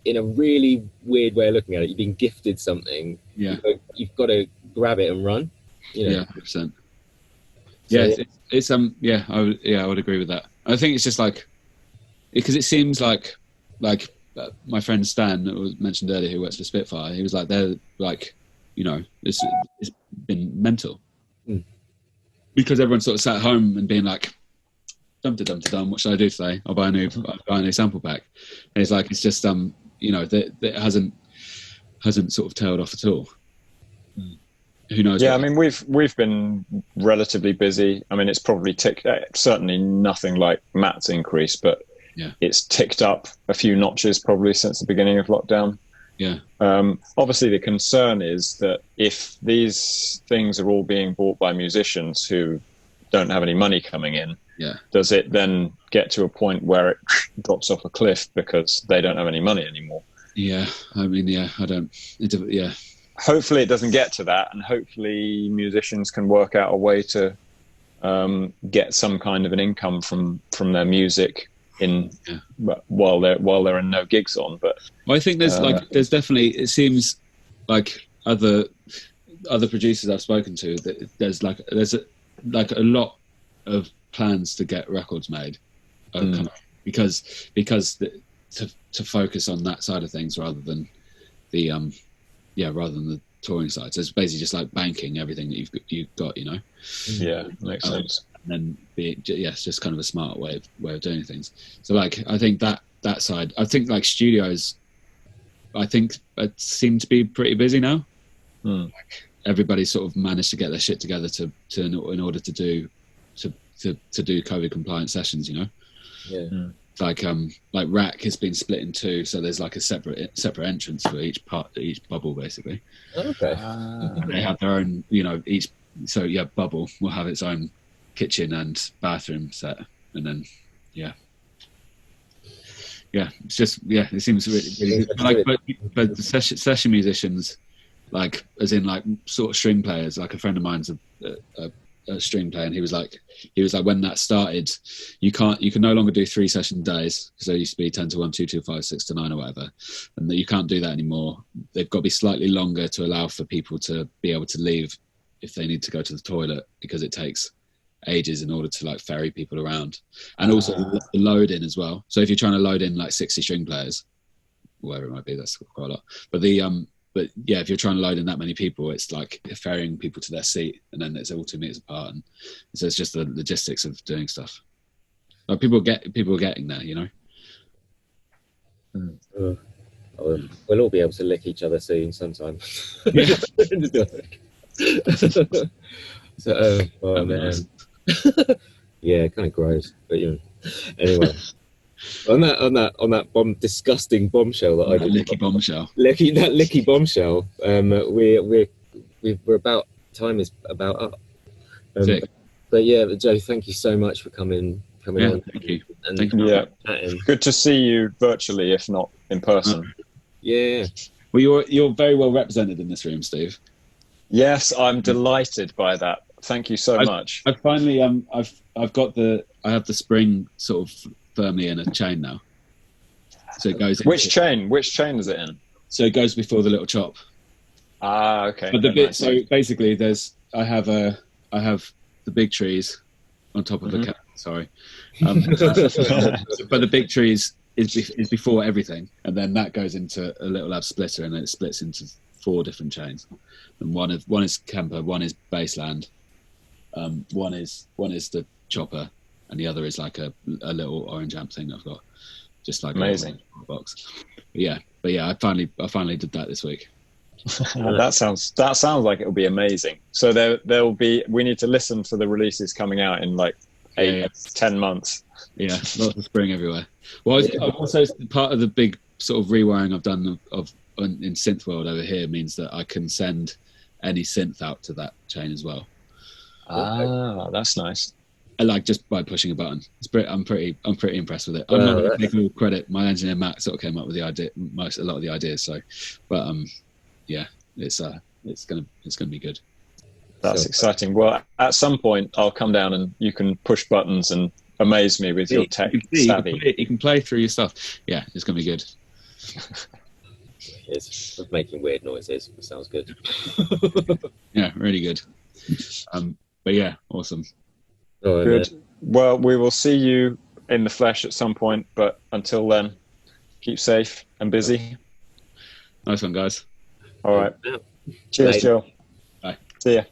in a really weird way of looking at it, you've been gifted something. Yeah, you've got to grab it and run. Yeah, 100%. Yeah, I would agree with that. I think it's just like, because it seems like my friend Stan that was mentioned earlier, who works for Spitfire, he was like, they're like, it's been mental. Because everyone sort of sat at home and being like, dum-da-dum-da-dum, what should I do today? I'll buy a new sample pack. And it's just that it hasn't sort of tailed off at all. Who knows? Yeah, I mean, we've been relatively busy. I mean, it's probably certainly nothing like Matt's increase, but it's ticked up a few notches probably since the beginning of lockdown. Yeah. Obviously, the concern is that if these things are all being bought by musicians who don't have any money coming in, does it then get to a point where it drops off a cliff because they don't have any money anymore? Yeah, I mean, I don't. Hopefully, it doesn't get to that, and hopefully, musicians can work out a way to get some kind of an income from their music while there are no gigs on. But I think there's definitely, it seems like other producers I've spoken to, that there's a lot of plans to get records made because to focus on that side of things rather than the touring side. So it's basically just like banking everything that you've got, Yeah, makes sense. And then it's just kind of a smart way of doing things. So like, I think that side, I think like studios, I think seem to be pretty busy now. Like everybody sort of managed to get their shit together in order to do COVID compliant sessions, Yeah. Like Rack has been split in two, so there's like a separate entrance for each bubble basically. Okay. They have their own, each. So Bubble will have its own kitchen and bathroom set, and then it's just it seems really good. But the session musicians, like as in like sort of string players, like a friend of mine's a string player, and he was like when that started, you can no longer do 3 session days, because there used to be 10 to 1, 2 to 5, 6 to 9 or whatever, and that you can't do that anymore. They've got to be slightly longer to allow for people to be able to leave if they need to go to the toilet, because it takes ages in order to like ferry people around, and also the load in as well. So if you're trying to load in like 60 string players, whatever it might be, that's quite a lot. But if you're trying to load in that many people, it's like ferrying people to their seat, and then it's all 2 meters apart, and so it's just the logistics of doing stuff. Like people are getting there, We'll all be able to lick each other soon sometime. So, oh man, nice. Yeah, kind of gross, but anyway. On that disgusting bombshell that I did, licky bombshell. Licky bombshell. We're about, time is about up. But Joe, thank you so much for coming on. Thank you. And thank you. Yeah, good to see you virtually, if not in person. Yeah. Well, you're very well represented in this room, Steve. Yes, I'm delighted by that. Thank you so much. I finally I have the spring sort of firmly in a chain now. So it goes. Which chain is it in? So it goes before the little chop. Ah, okay. But the bit, so basically, I have the big trees on top of the cat. Sorry, but the big trees is before everything, and then that goes into a little lab splitter, and then it splits into 4 different chains. And one is Kemper, one is Baseland, one is the chopper, and the other is like a little orange amp thing I've got, just like amazing a box. But yeah, I finally did that this week. That sounds like it'll be amazing. So there'll be, we need to listen to the releases coming out in like 10 months. Yeah, lots of spring everywhere. Well, I've also, part of the big sort of rewiring I've done of in synth world over here means that I can send any synth out to that chain as well. Ah, that's nice. I like just by pushing a button. I'm pretty impressed with it. I'm not going to take all credit. My engineer Matt sort of came up with the idea, a lot of the ideas. So, but yeah, it's gonna be good. That's exciting. Well, at some point I'll come down and you can push buttons and amaze me with your tech savvy. You can play through your stuff. Yeah, it's gonna be good. It's making weird noises. It sounds good. Yeah, really good. But yeah, awesome. Right, good. Well, we will see you in the flesh at some point, but until then, keep safe and busy. Nice one, guys. All right. Cheers, Joe. Bye. See ya.